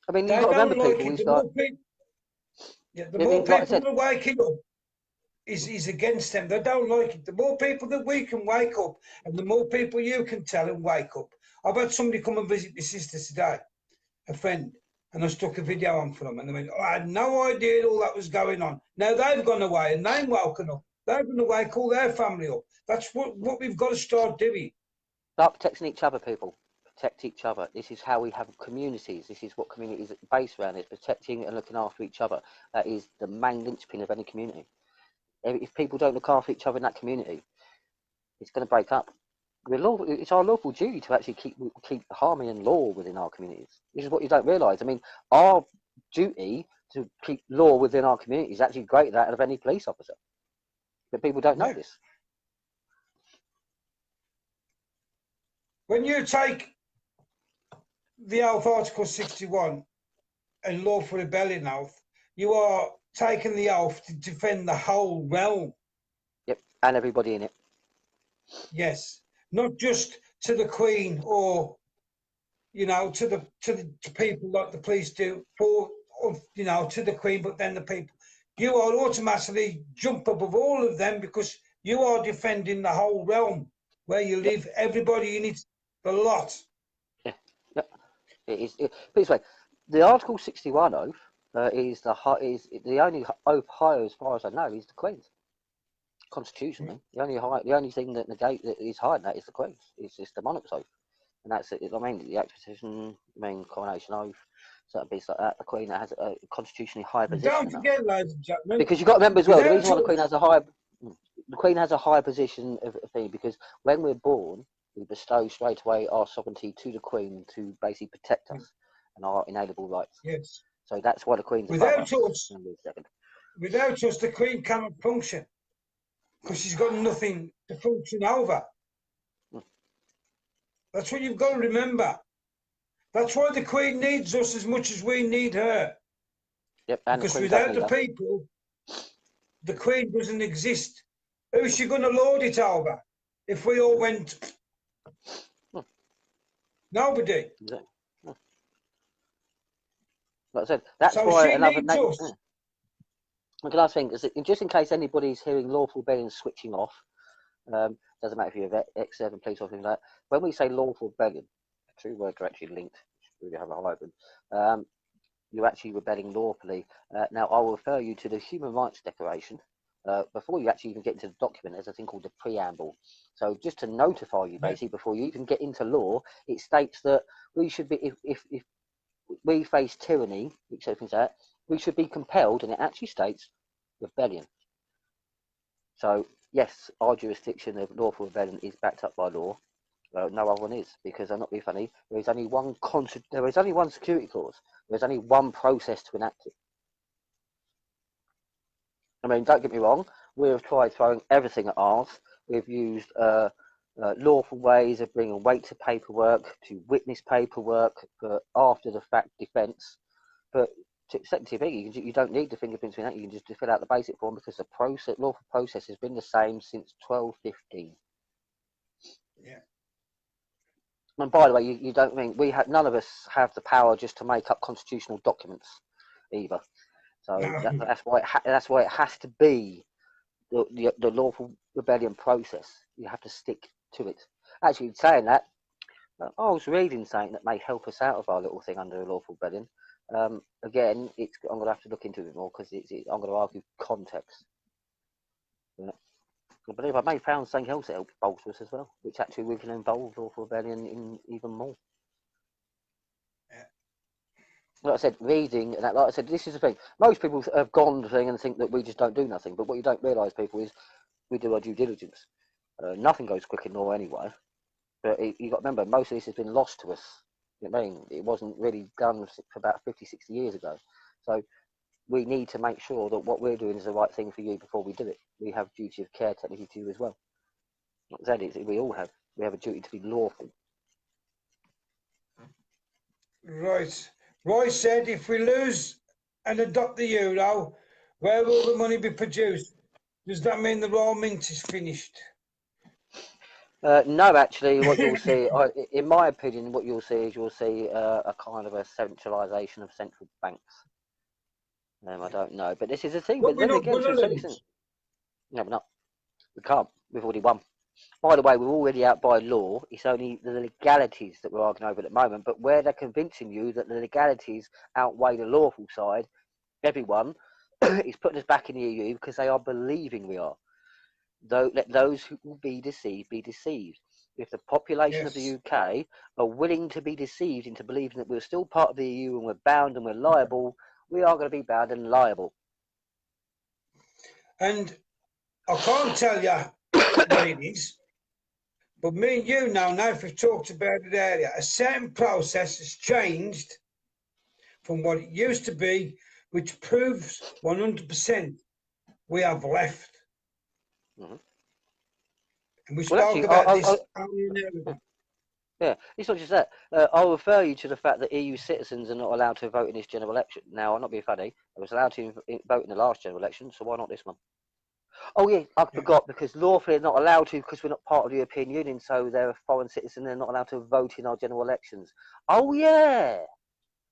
I mean, you've got to remember people. The more people are waking up is against them. They don't like it. The more people that we can wake up, and the more people you can tell and wake up. I've had somebody come and visit my sister today, a friend, and I stuck a video on for them, and they went, oh, I had no idea all that was going on. Now they've gone away and they've woken up. They're going to wake all their family up. That's what we've got to start doing. Start protecting each other, people. Protect each other. This is how we have communities. This is what communities are based around, is protecting and looking after each other. That is the main linchpin of any community. If people don't look after each other in that community, it's going to break up. It's our lawful duty to actually keep harmony and law within our communities. This is what you don't realise. I mean, our duty to keep law within our community is actually greater than that of any police officer. But people don't know this. When you take the oath, Article 61, and lawful rebellion oath, you are taking the oath to defend the whole realm. Yep, and everybody in it. Yes, not just to the Queen or, to the people like the police do, to the Queen, but then the people. You are automatically jump above all of them because you are defending the whole realm where you live. Everybody in it, the lot. Yeah, it is. Put this way, the Article 61 oath is the only oath higher, as far as I know, is the Queen's. Constitutionally, the only thing that is higher than that is the Queen's. It's just the monarch's oath, and that's it. I mean, the acquisition, coronation oath, certain bits like that. The Queen has a constitutionally higher position. Don't forget, ladies and gentlemen, because you've got to remember as well. The reason why the Queen has a higher position of thing, because when we're born, we bestow straight away our sovereignty to the Queen to basically protect us and our inalienable rights. Yes. So that's why the Queen's without us, the Queen cannot function because she's got nothing to function over. That's what you've got to remember. That's why the Queen needs us as much as we need her. Yep, and because without the people, the Queen doesn't exist. Who's she going to lord it over if we all went? Nobody. Like I said, that's so why another name. The last thing is, just in case anybody's hearing lawful rebellion switching off, doesn't matter if you're an ex-servant police or anything like that. When we say lawful rebellion, the two words are actually linked. We have a hybrid. You're actually rebelling lawfully. Now, I will refer you to the Human Rights Declaration, before you actually even get into the document, there's a thing called the preamble. So just to notify you, basically, before you even get into law, it states that we should be, if we face tyranny, etc., that we should be compelled, and it actually states rebellion. So yes, our jurisdiction of lawful rebellion is backed up by law. No other one is, because I'm not being funny. There is only one security clause. There is only one process to enact it. I mean, don't get me wrong. We have tried throwing everything at ours. We've used lawful ways of bringing weight to paperwork, to witness paperwork, for after the fact defence. But to accept TP, you don't need the fingerprints in that. You can just fill out the basic form, because the lawful process has been the same since 1215. Yeah. And by the way, you don't think none of us have the power just to make up constitutional documents either. So No. that's why it has to be the lawful rebellion process. You have to stick to it. Actually, saying that, I was reading something that may help us out of our little thing under lawful rebellion. Again, I'm going to have to look into it more, because I'm going to argue context. Yeah. I believe I may have found something else that helps bolster us as well, which actually we can involve lawful rebellion in even more. Yeah. Like I said, reading, and like I said, this is the thing. Most people have gone to the thing and think that we just don't do nothing. But what you don't realise, people, is we do our due diligence. Nothing goes quick in law anyway. But you got to remember, most of this has been lost to us. You know what I mean? It wasn't really done for about 50, 60 years ago. So we need to make sure that what we're doing is the right thing for you before we do it. We have duty of care technically to you as well. Like I said, we all have. We have a duty to be lawful. Right. Roy said, if we lose and adopt the euro, where will the money be produced? Does that mean the Royal Mint is finished? No, actually, what you'll see, in my opinion, what you'll see a kind of a centralisation of central banks. I don't know, but this is the thing. But But we're then not again, going to to a certain extent, lose. no, we're not. We can't. We've already won. By the way, we're already out by law. It's only the legalities that we're arguing over at the moment. But where they're convincing you that the legalities outweigh the lawful side, everyone is putting us back in the EU, because they are believing we are. Let those who will be deceived be deceived. If the population of the Yes. UK are willing to be deceived into believing that we're still part of the EU and we're bound and we're liable, we are going to be bound and liable. And I can't tell you what it is, but me and you now if we've talked about it earlier, a certain process has changed from what it used to be, which proves 100% we have left. Mm-hmm. And we Well, spoke actually, about this only an hour ago. yeah, it's not just that. I'll refer you to the fact that EU citizens are not allowed to vote in this general election. Now, I'm not being funny. I was allowed to vote in the last general election, so why not this one? Oh yeah, I forgot, because lawfully they're not allowed to, because we're not part of the European Union, so they're a foreign citizen. They're not allowed to vote in our general elections. Oh yeah,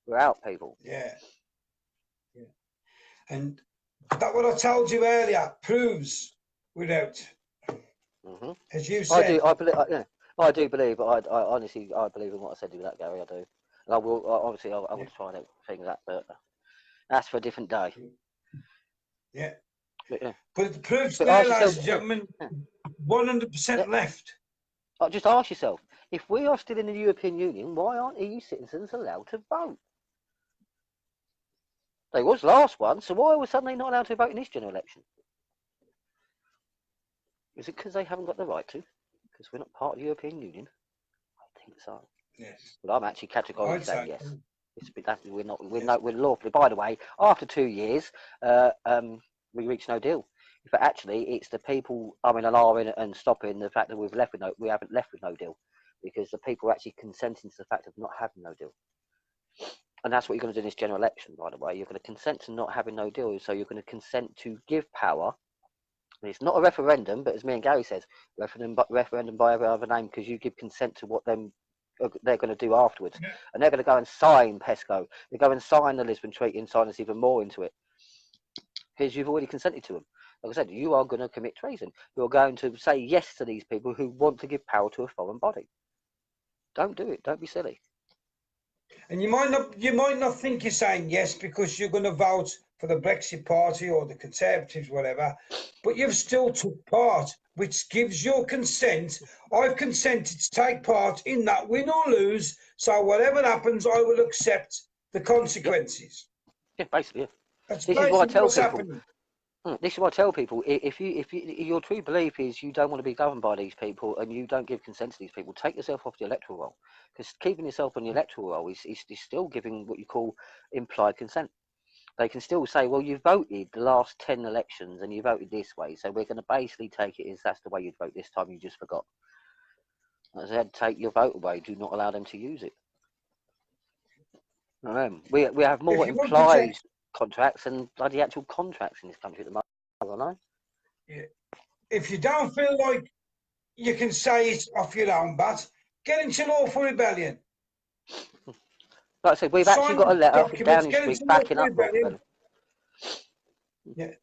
we're out, people. Yeah. And that what I told you earlier proves without, Mm-hmm. as you I do. said. I believe. Yeah, I do believe. I honestly, I believe in what I said with that, Gary. I do. And I will. Obviously, I want to try and thing that, but that's for a different day. Yeah. But, yeah. But the proof's But there, ask ladies yourself. and Yeah, gentlemen, yeah, 100% left. just ask yourself: if we are still in the European Union, why aren't EU citizens allowed to vote? They was last one, so why are we suddenly not allowed to vote in this general election? Is it because they haven't got the right to? Because we're not part of the European Union? I think so. Yes. But I'm actually categorically I'd saying say yes. so. We're not. Yes. We're lawfully. By the way, after 2 years, we reached no deal. But actually, it's the people allowing and stopping the fact that we haven't left with no deal, because the people are actually consenting to the fact of not having no deal. And that's what you're going to do in this general election, by the way. You're going to consent to not having no deal. So you're going to consent to give power. And it's not a referendum, but as me and Gary says, referendum by every other name, because you give consent to what they're going to do afterwards. Yeah. And they're going to go and sign PESCO. They go and sign the Lisbon Treaty and sign us even more into it, because you've already consented to them. Like I said, you are going to commit treason. You're going to say yes to these people who want to give power to a foreign body. Don't do it. Don't be silly. And you might not think you're saying yes because you're going to vote for the Brexit Party or the Conservatives, whatever, but you've still took part, which gives your consent. I've consented to take part in that, win or lose. So whatever happens, I will accept the consequences. Yeah, basically. Yeah. That's This is what I basically tell what's people. happening. This is what I tell people. If your true belief is you don't want to be governed by these people and you don't give consent to these people, take yourself off the electoral roll. Because keeping yourself on the electoral roll is still giving what you call implied consent. They can still say, well, you voted the last 10 elections and you voted this way, so we're going to basically take it as that's the way you'd vote this time, you just forgot. As I said, take your vote away. Do not allow them to use it. We have more If you want implied protect, contracts than bloody actual contracts in this country at the moment. I don't know. yeah. If you don't feel like you can say it off your own bat, get into lawful rebellion. Like I said, we've actually got a Sign letter from documents, Downing get Street into backing lawful up lawful rebellion. rebellion.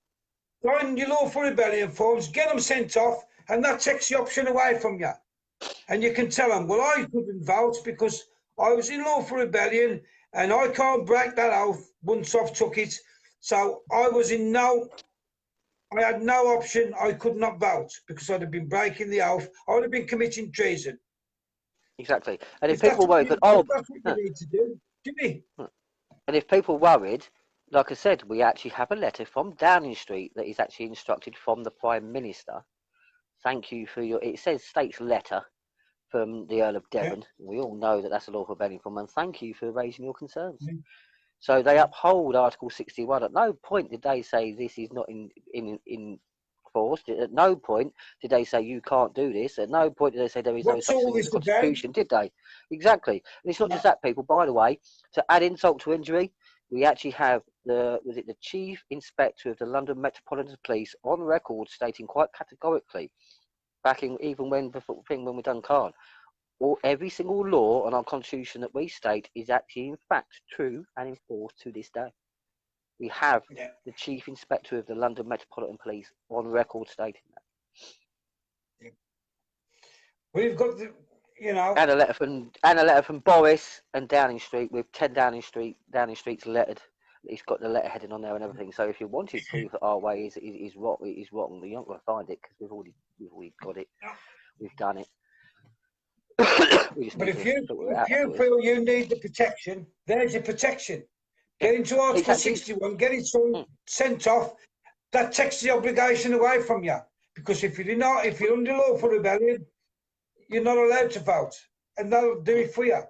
Yeah. Sign your lawful rebellion forms, get them sent off, and that takes the option away from you. And you can tell them, well, I couldn't vote because I was in lawful rebellion and I can't break that oath once I've took it. So I had no option. I could not vote because I'd have been breaking the oath. I would have been committing treason. Exactly. And if If that's people what worry, you, oh, if that's what you need to do, Jimmy. and if people worried, like I said, we actually have a letter from Downing Street that is actually instructed from the Prime Minister. Thank you for your. It says states letter from the Earl of Yeah. Devon. We all know that that's a lawful rebellion from, and thank you for raising your concerns. Mm. So they uphold Article 61. At no point did they say this is not in force. At no point did they say you can't do this. At no point did they say there is no What's such all thing as a this about? constitution, did they? Exactly. And it's not No. just that, people. By the way, to add insult to injury, we actually have the Chief Inspector of the London Metropolitan Police on record stating quite categorically, backing even when we done Khan, or every single law on our constitution that we state is actually in fact true and enforced to this day. We have Yeah. the Chief Inspector of the London Metropolitan Police on record stating that. Yeah. We've got the, And a letter from Boris and Downing Street with 10 Downing Street's lettered. He's got the letter heading on there and everything. So if you wanted proof that our way is wrong, you're not going to find it because we've already got it. We've done it. We just But need if to you sort it out. if you feel you need the protection, there's your protection. Get into Article 61, get it sent off. That takes the obligation away from you. Because if you're under lawful rebellion, you're not allowed to vote. And that'll do it for you.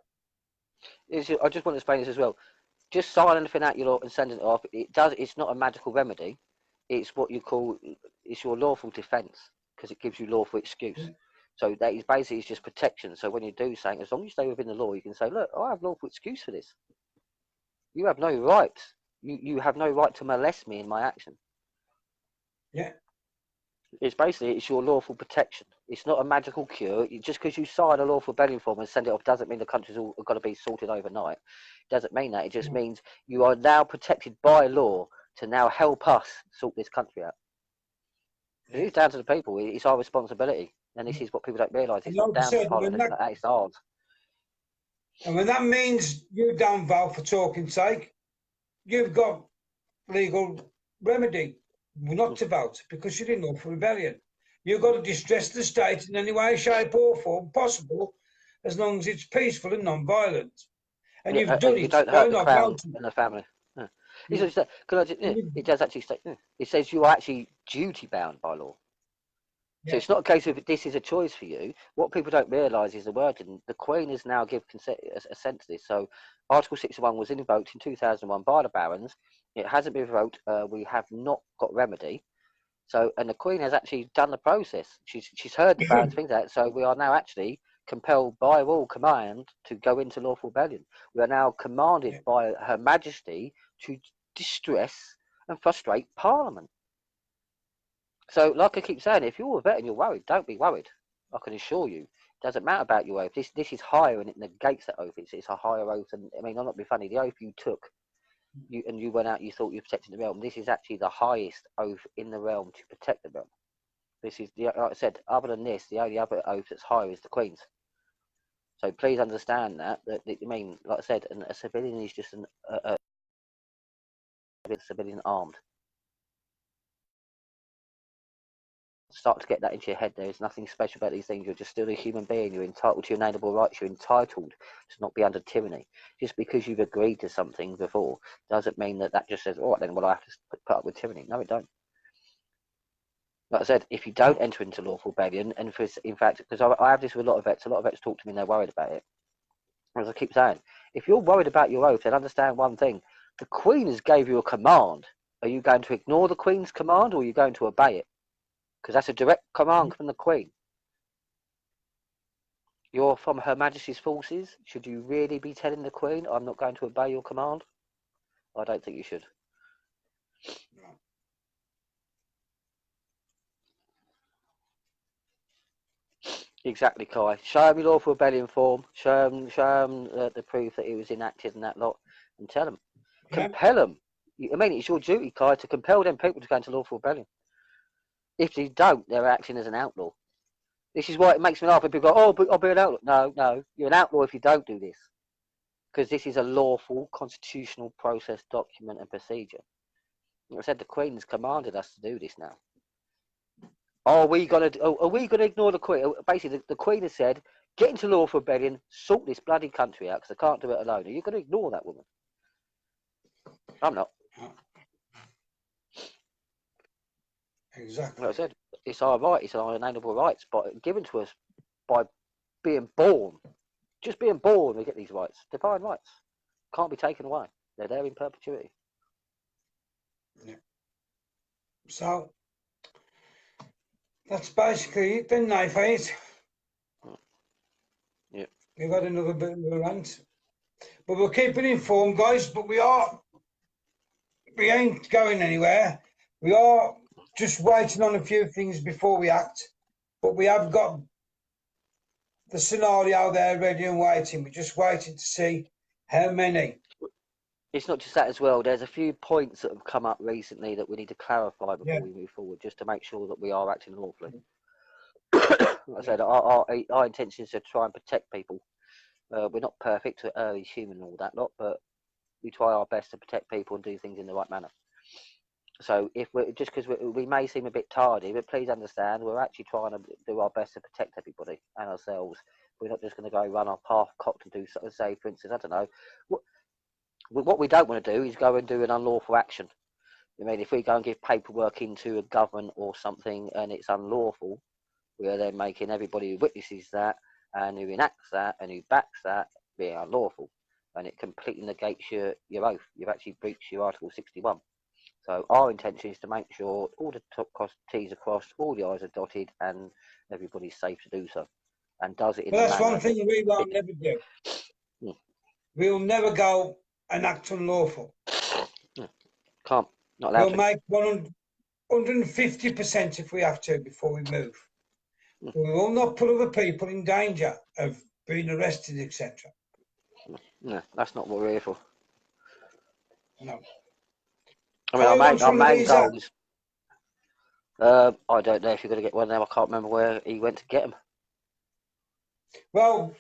I just want to explain this as well. Just sign anything out your law and sending it off. It's not a magical remedy. It's what you call, it's your lawful defence because it gives you lawful excuse. Yeah. So that is basically just protection. So when you do something, as long as you stay within the law, you can say, look, I have lawful excuse for this. You have no right. You have no right to molest me in my action. Yeah. It's your lawful protection. It's not a magical cure. Just because you sign a lawful rebellion form and send it off doesn't mean the country's all got to be sorted overnight. It doesn't mean that. It just means you are now protected by law to now help us sort this country out. Yeah. It's down to the people. It's our responsibility. And this is what people don't realise. It's not down to Parliament. It's ours. And when that means you don't vote for talking sake, you've got legal remedy not to vote because you're in lawful rebellion. You've got to distress the state in any way, shape, or form possible, as long as it's peaceful and non-violent. And you've done you it don't by hurt the not crown voting. and the family. Yeah. Yeah. It does actually say, it says you are actually duty bound by law. So Yeah. it's not a case of this is a choice for you. What people don't realise is the wording. The Queen has now given assent to this. So Article 61 was invoked in 2001 by the Barons. It hasn't been revoked. We have not got remedy. So, and the Queen has actually done the process. She's heard the Barons think that. So we are now actually compelled by royal command to go into lawful rebellion. We are now commanded by Her Majesty to distress and frustrate Parliament. So, like I keep saying, if you're a vet and you're worried, don't be worried. I can assure you, it doesn't matter about your oath. This is higher and it negates that oath. It's a higher oath. And I mean, I'm not being funny. The oath you took, you went out, you thought you protected the realm. This is actually the highest oath in the realm to protect the realm. This is, like I said, other than this, the only other oath that's higher is the Queen's. So please understand that I mean, like I said, a civilian is just civilian armed. Start to get that into your head. There is nothing special about these things. You're just still a human being. You're entitled to your inalienable rights. You're entitled to not be under tyranny. Just because you've agreed to something before doesn't mean that just says, all right, then, well, I have to put up with tyranny. No, it don't. Like I said, if you don't enter into lawful rebellion, and in fact, because I have this with a lot of vets talk to me and they're worried about it. As I keep saying, if you're worried about your oath, then understand one thing. The Queen has gave you a command. Are you going to ignore the Queen's command, or are you going to obey it? Because that's a direct command from the Queen. You're from Her Majesty's forces. Should you really be telling the Queen, I'm not going to obey your command? I don't think you should. Exactly, Kai. Show him your lawful rebellion form. Show him the proof that it was enacted and that lot, and tell them. Yeah. Compel them. I mean, it's your duty, Kai, to compel them people to go into lawful rebellion. If they don't, they're acting as an outlaw. This is why it makes me laugh when people go, oh, but I'll be an outlaw. No, you're an outlaw if you don't do this. Because this is a lawful constitutional process, document and procedure. Like I said, the Queen's commanded us to do this now. Are we gonna ignore the Queen? Basically, the Queen has said, get into lawful rebellion, sort this bloody country out, because I can't do it alone. Are you going to ignore that woman? I'm not. Exactly. Like I said, it's our right, it's our inalienable rights, but given to us by being born. Just being born, we get these rights. Divine rights. Can't be taken away. They're there in perpetuity. Yeah. So, that's basically it then, knife eight. Yeah. We've got another bit of a rant. But we'll keep it informed, guys, but we ain't going anywhere. We are just waiting on a few things before we act, but we have got the scenario there ready and waiting. We're just waiting to see how many. It's not just that as well. There's a few points that have come up recently that we need to clarify before we move forward, just to make sure that we are acting lawfully. Like I said, our intention is to try and protect people. We're not perfect, we're early human and all that lot, but we try our best to protect people and do things in the right manner. So if we're just because we may seem a bit tardy, but please understand we're actually trying to do our best to protect everybody and ourselves. We're not just going to go run our path cocked and do, say, for instance, I don't know. What we don't want to do is go and do an unlawful action. I mean, if we go and give paperwork into a government or something and it's unlawful, we are then making everybody who witnesses that and who enacts that and who backs that being unlawful. And it completely negates your oath. You've actually breached your Article 61. So our intention is to make sure all the T's are crossed, all the I's are dotted, and everybody's safe to do so. And does it in That's one thing we will never do. We'll never go and act unlawful. Can't. Not allowed to. We'll make 150% if we have to before we move. We will not put other people in danger of being arrested, etc. No, that's not what we're here for. No. I mean, our main goals. I don't know if you're going to get one now. I can't remember where he went to get them. Well,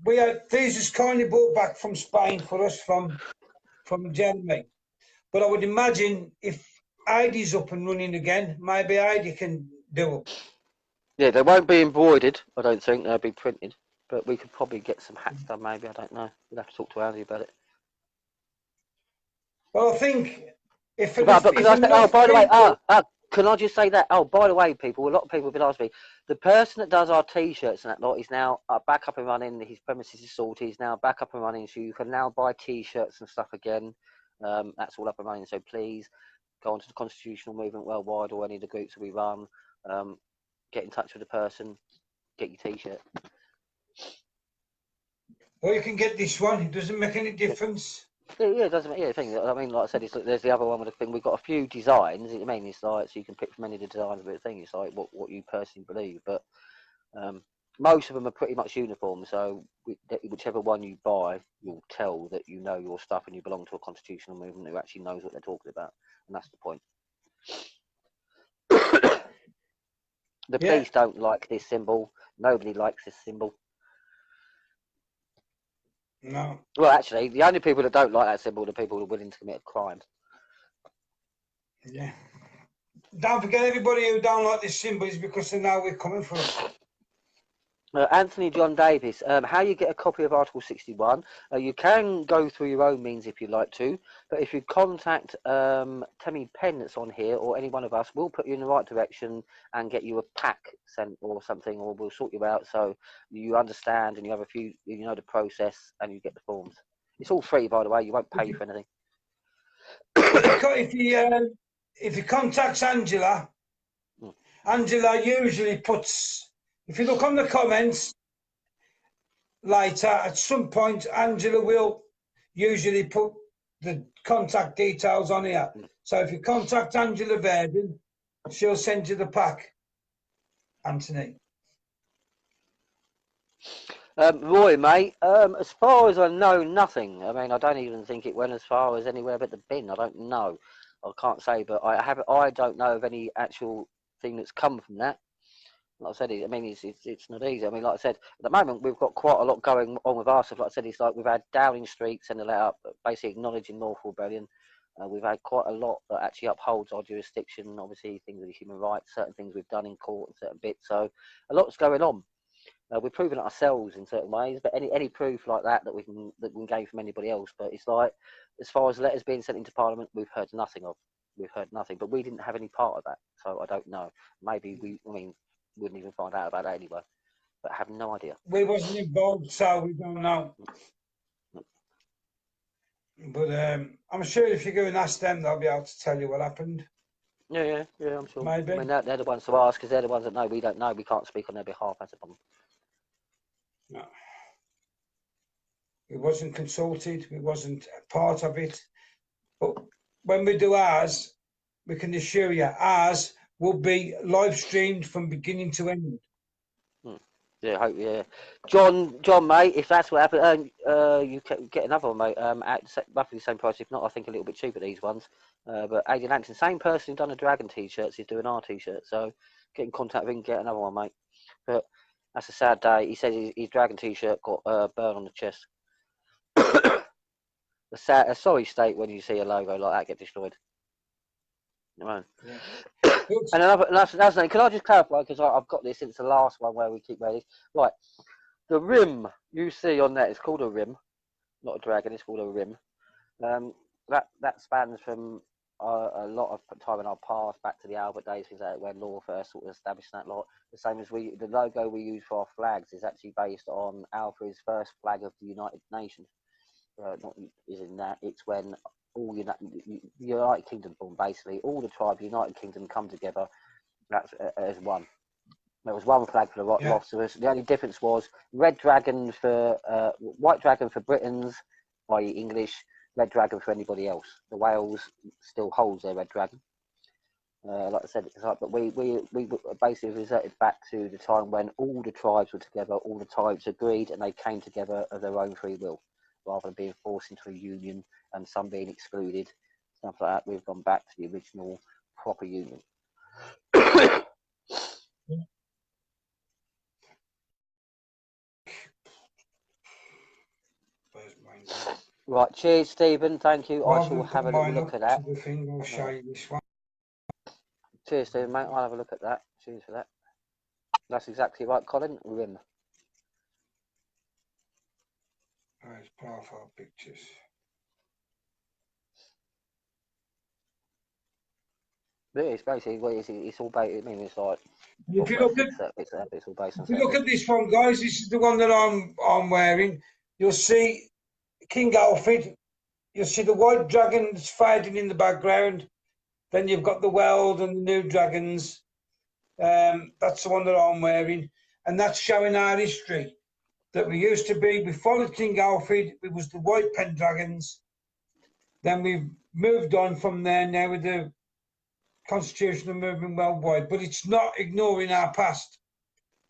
these was kindly brought back from Spain for us from Germany. But I would imagine if Aidi's up and running again, maybe Aidi can do them. Yeah, they won't be embroidered. I don't think they'll be printed. But we could probably get some hats done. Maybe, I don't know. We'll have to talk to Andy about it. Well, I think if can I just say that? Oh, by the way, people, a lot of people have been asking me. The person that does our T-shirts and that lot is now back up and running. His premises is sorted. He's now back up and running, so you can now buy T-shirts and stuff again. That's all up and running. So please go onto the Constitutional Movement Worldwide or any of the groups that we run. Get in touch with the person. Get your T-shirt. Or you can get this one. It doesn't make any difference. Yeah, it doesn't. Yeah, thing. I mean, like I said, there's the other one with the thing. We've got a few designs. I mean, it's like so you can pick from any of the designs of the thing. It's like what you personally believe, but most of them are pretty much uniform. So whichever one you buy, you'll tell that you know your stuff and you belong to a constitutional movement who actually knows what they're talking about, and that's the point. The police don't like this symbol. Nobody likes this symbol. No. Well, actually, the only people that don't like that symbol are the people who are willing to commit a crime. Yeah. Don't forget, everybody who don't like this symbol is because they know we're coming for them. Anthony John Davis, how you get a copy of Article 61? You can go through your own means if you'd like to, but if you contact Temmie Penn that's on here, or any one of us, we'll put you in the right direction and get you a pack sent or something, or we'll sort you out so you understand and you have a few, you know the process, and you get the forms. It's all free, by the way. You won't pay for anything. If you contact Angela, Angela usually puts, if you look on the comments later, at some point, Angela will usually put the contact details on here. So if you contact Angela Verdon, she'll send you the pack, Anthony. Roy, mate, as far as I know, nothing. I mean, I don't even think it went as far as anywhere but the bin. I don't know. I can't say, but I don't know of any actual thing that's come from that. Like I said, I mean, it's not easy. I mean, like I said, at the moment we've got quite a lot going on with our stuff. Like I said, it's like we've had Downing Street send a letter basically acknowledging Norfolk Rebellion. We've had quite a lot that actually upholds our jurisdiction. Obviously, things with human rights, certain things we've done in court, and certain bits. So a lot's going on. We're proving it ourselves in certain ways, but any proof like that we can gain from anybody else. But it's like, as far as letters being sent into Parliament, we've heard nothing of. We've heard nothing, but we didn't have any part of that, so I don't know. Maybe we wouldn't even find out about that anyway. But I have no idea. We wasn't involved, so we don't know. But I'm sure if you go and ask them, they'll be able to tell you what happened. Yeah, I'm sure. Maybe. I mean, they're the ones to ask, because they're the ones that know. We don't know. We can't speak on their behalf. That's a problem. No. We wasn't consulted. We wasn't part of it. But when we do ours, we can assure you, ours will be live streamed from beginning to end. Yeah, I hope, yeah. John, mate, if that's what happened, you can get another one, mate, at roughly the same price. If not, I think a little bit cheaper, these ones. But Adrian Lampton, same person who done the Dragon t-shirts, is doing our t-shirt. So get in contact with him, get another one, mate. But that's a sad day. He said his Dragon t-shirt got a burn on the chest. A sorry state when you see a logo like that get destroyed. Right. Yeah. And another thing, can I just clarify, because I've got this since the last one where we keep ready. Right, the rim you see on that is called a rim, not a dragon. It's called a rim. That spans from a lot of time in our past back to the Albert days, things like that, where law first sort of established that lot. The same as the logo we use for our flags is actually based on Alfred's first flag of the United Nations. Not is in that. It's when all United Kingdom form, basically all the tribes, United Kingdom, come together. That's as one. There was one flag for the Roths. The only difference was red dragon for white dragon for Britons, i.e. English. Red dragon for anybody else. The Wales still holds their red dragon. Like I said, it's like, but we basically reverted back to the time when all the tribes were together, all the tribes agreed, and they came together of their own free will, rather than being forced into a union and some being excluded, stuff like that. We've gone back to the original proper union. Right, cheers, Stephen. Thank you. I shall have a little look at that. I'll show you this one. Cheers, Stephen, mate. I'll have a look at that. Cheers for that. That's exactly right, Colin. Rim. There's profile pictures. But it's basically, it's all based. I mean, it's like. If you look at this one, guys, this is the one that I'm wearing. You'll see King Alfred. You'll see the white dragons fading in the background. Then you've got the Weld and the new dragons. That's the one that I'm wearing, and that's showing our history. That we used to be, we followed King Alfred. It was the white Pendragons. Then we've moved on from there now with the constitutional movement worldwide, but it's not ignoring our past.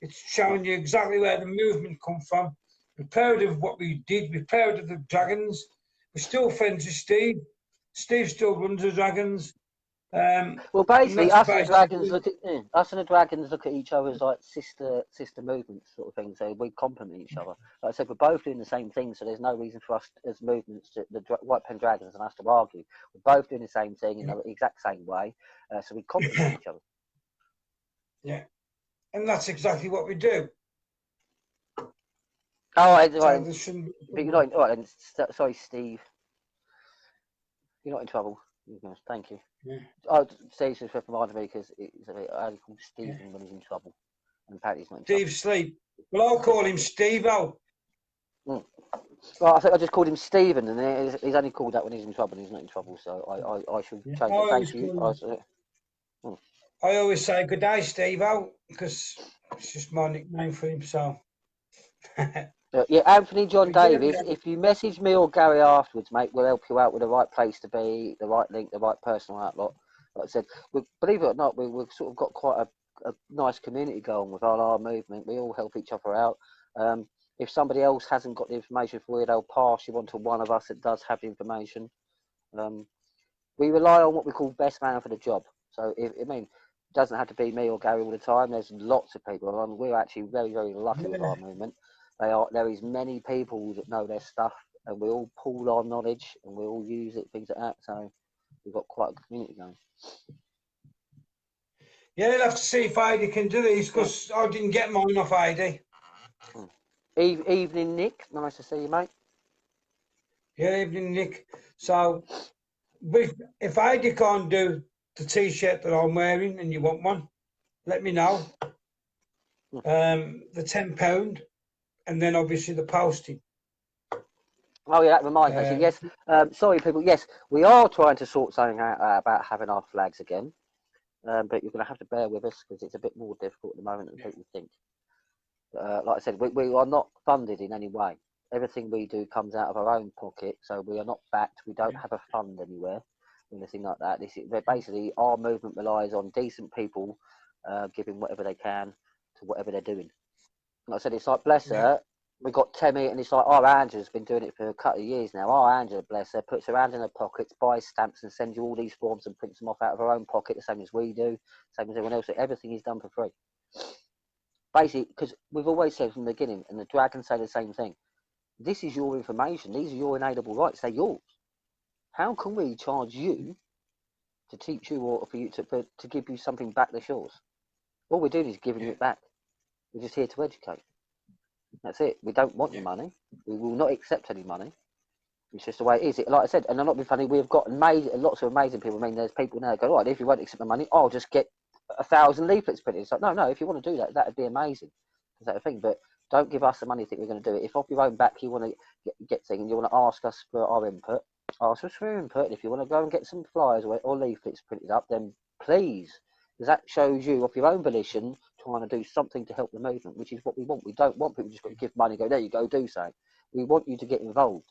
It's showing you exactly where the movement come from. We're proud of what we did. We're proud of the dragons. We're still friends with Steve. Steve still runs the dragons. Well, And basically, that's us and the Dragons basically, look at each other as like sister movements sort of thing. So we complement each other. Like I said, we're both doing the same thing, so there's no reason for us as movements, White Pen Dragons and us, to argue. We're both doing the same thing in the exact same way, so we complement each other. yeah, and that's exactly what we do. Oh, right, So right. there shouldn't be But you're not in, all right, then, sorry, Steve. You're not in trouble. Thank you. yeah, Oh, Steve just reminded me because I only call yeah. Stephen when he's in trouble, and apparently he's not in trouble. Steve Sleep. Well, I'll call him Steve-O. Mm. Well, I think I just called him Stephen, and he's only called that when he's in trouble, and he's not in trouble. So I should Yeah. change it. Thank you. I always say good day, Steve-O, because it's just my nickname for him. So, Yeah, Anthony John but yeah, Davis, if you message me or Gary afterwards, mate, we'll help you out with the right place to be, the right link, the right personal outlet. Like I said, believe it or not, we've sort of got quite a nice community going with our movement. We all help each other out. If somebody else hasn't got the information for you, they'll pass you on to one of us that does have the information. We rely on what we call best man for the job. So, it doesn't have to be me or Gary all the time. There's lots of people, and we're actually very, very lucky with our movement. There is many people that know their stuff, and we all pool our knowledge, and we all use it, things like that. So we've got quite a good community going. yeah, I'll have to see if Heidi can do these because I didn't get mine off Heidi. Evening, Nick. Nice to see you, mate. Yeah, evening, Nick. So, but if Heidi can't do the T-shirt that I'm wearing and you want one, let me know. The £10, and then obviously the posting. Oh yeah, that reminds me. Actually, yes. Sorry, people. Yes, we are trying to sort something out about having our flags again, but you're going to have to bear with us because it's a bit more difficult at the moment than people think. Like I said, we are not funded in any way. Everything we do comes out of our own pocket, so we are not backed. We don't have a fund anywhere, anything like that. Basically our movement relies on decent people giving whatever they can to whatever they're doing. Like I said, it's like, bless her, we got Temmie, and it's like, our Angela's been doing it for a couple of years now. Our Angela, bless her, puts her hand in her pockets, buys stamps, and sends you all these forms and prints them off out of her own pocket, the same as we do, same as everyone else. Everything is done for free. Basically, because we've always said from the beginning, and the Dragons say the same thing, this is your information, these are your inalienable rights, they're yours. How can we charge you to teach you or for you to give you something back that's yours? All we're doing is giving you it back. We're just here to educate. That's it. We don't want your money. We will not accept any money. It's just the way it is. Like I said, and I'm not being funny, we've got lots of amazing people. I mean, there's people now that go, right, if you won't accept my money, I'll just get 1,000 leaflets printed. It's like, no, if you want to do that, that'd be amazing. Is that a thing? But don't give us the money, think we're going to do it. If off your own back you want to get things and you want to ask us for our input, ask us for input. And if you want to go and get some flyers or leaflets printed up, then please, because that shows you off your own volition trying to do something to help the movement, which is what we want. We don't want people just got to give money, go, there you go, do something. We want you to get involved.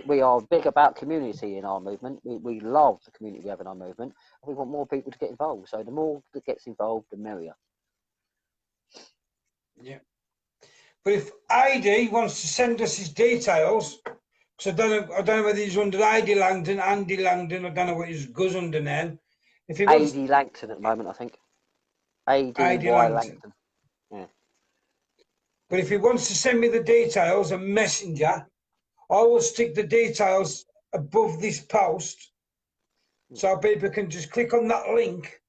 We are big about community in our movement. We love the community we have in our movement. And we want more people to get involved. So the more that gets involved, the merrier. Yeah. But if ID wants to send us his details, because I don't know whether he's under ID Langdon, Andy Langdon, I don't know what his goes under now. If he wants AD Langton at the moment, I think. ID ADY Langton. Yeah. But if he wants to send me the details and messenger, I will stick the details above this post so people can just click on that link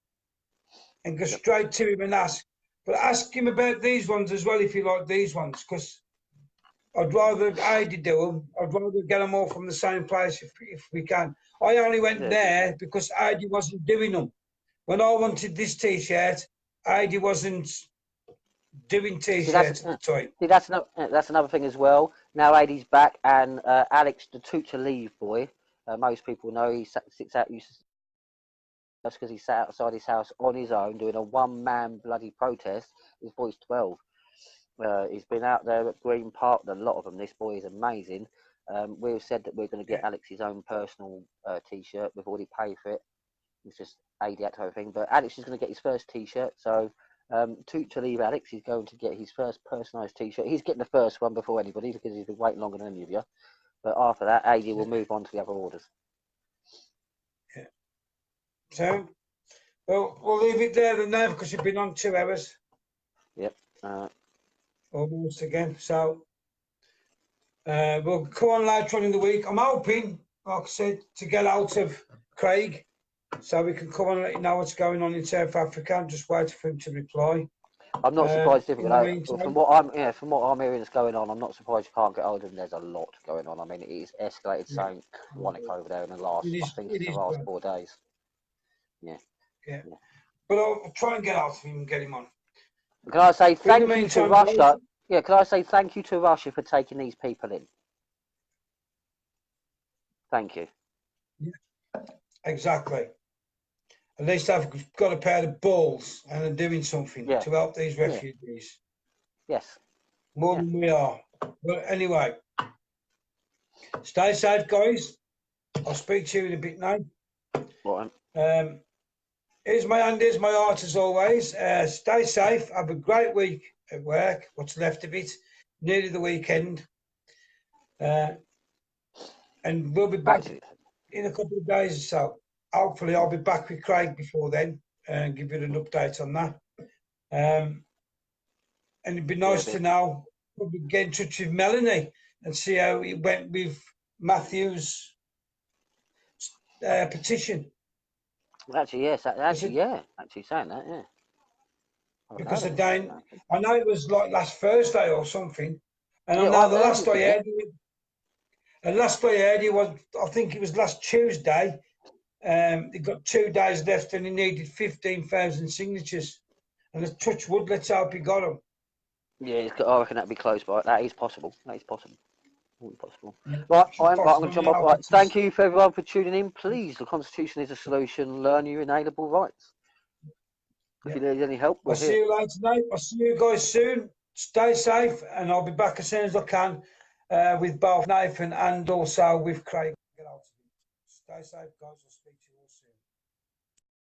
and go straight to him and ask. But ask him about these ones as well if you like these ones, because I'd rather ID do them. I'd rather get them all from the same place if we can. I only went there because ID wasn't doing them. When I wanted this T-shirt, ID wasn't doing T-shirts at the time. See, that's another thing as well. Now AD's back, and Alex, the toot to leave boy, most people know he sits out. That's because he sat outside his house on his own doing a one-man bloody protest. His boy's 12. He's been out there at Green Park, a lot of them. This boy is amazing. We've said that we're going to get Alex his own personal T-shirt. We've already paid for it. It's just AD that type of thing. But Alex is going to get his first T-shirt. So to leave Alex, he's going to get his first personalised T-shirt. He's getting the first one before anybody because he's been waiting longer than any of you. But after that, AD will move on to the other orders. Yeah. So, well, we'll leave it there then now because you've been on 2 hours. Yep. Almost again. So, we'll come on later on in the week. I'm hoping, like I said, to get out of Craig so we can come on and let you know what's going on in South Africa. I'm just waiting for him to reply. I'm not surprised if In the meantime, from what I'm hearing is going on. I'm not surprised you can't get hold of him. There's a lot going on. I mean, it's escalated something chronic over there in the last. I think it's the last 4 days. Yeah. But I'll try and get out of him and get him on. Can I say thank you to Russia? guys, Yeah. Can I say thank you to Russia for taking these people in? Thank you. Yeah, exactly. At least I've got a pair of balls and are doing something to help these refugees. Yes. More than we are. But anyway, stay safe, guys. I'll speak to you in a bit now. Right. Here's my hand, here's my heart as always. Stay safe. Have a great week at work. What's left of it. Nearly the weekend. And we'll be back in a couple of days or so. Hopefully, I'll be back with Craig before then and give you an update on that. And it'd be nice to know, probably get in touch with Melanie and see how it went with Matthew's petition. Actually, yes. Actually, saying that, yeah. Because I know it was like last Thursday or something, and I know the last I heard, it was, I think it was last Tuesday. He got 2 days left, and he needed 15,000 signatures. And a touch wood, let's hope he got them. Yeah, I reckon that'd be close, but that is possible. That is possible. Right, I'm going to jump off. Right, thank you for everyone for tuning in. Please, the Constitution is a solution. Learn your inalienable rights. If you need any help, we're here. I'll see you later tonight. I'll see you guys soon. Stay safe, and I'll be back as soon as I can with both Nathan and also with Craig. Stay safe, guys. I'll speak to you.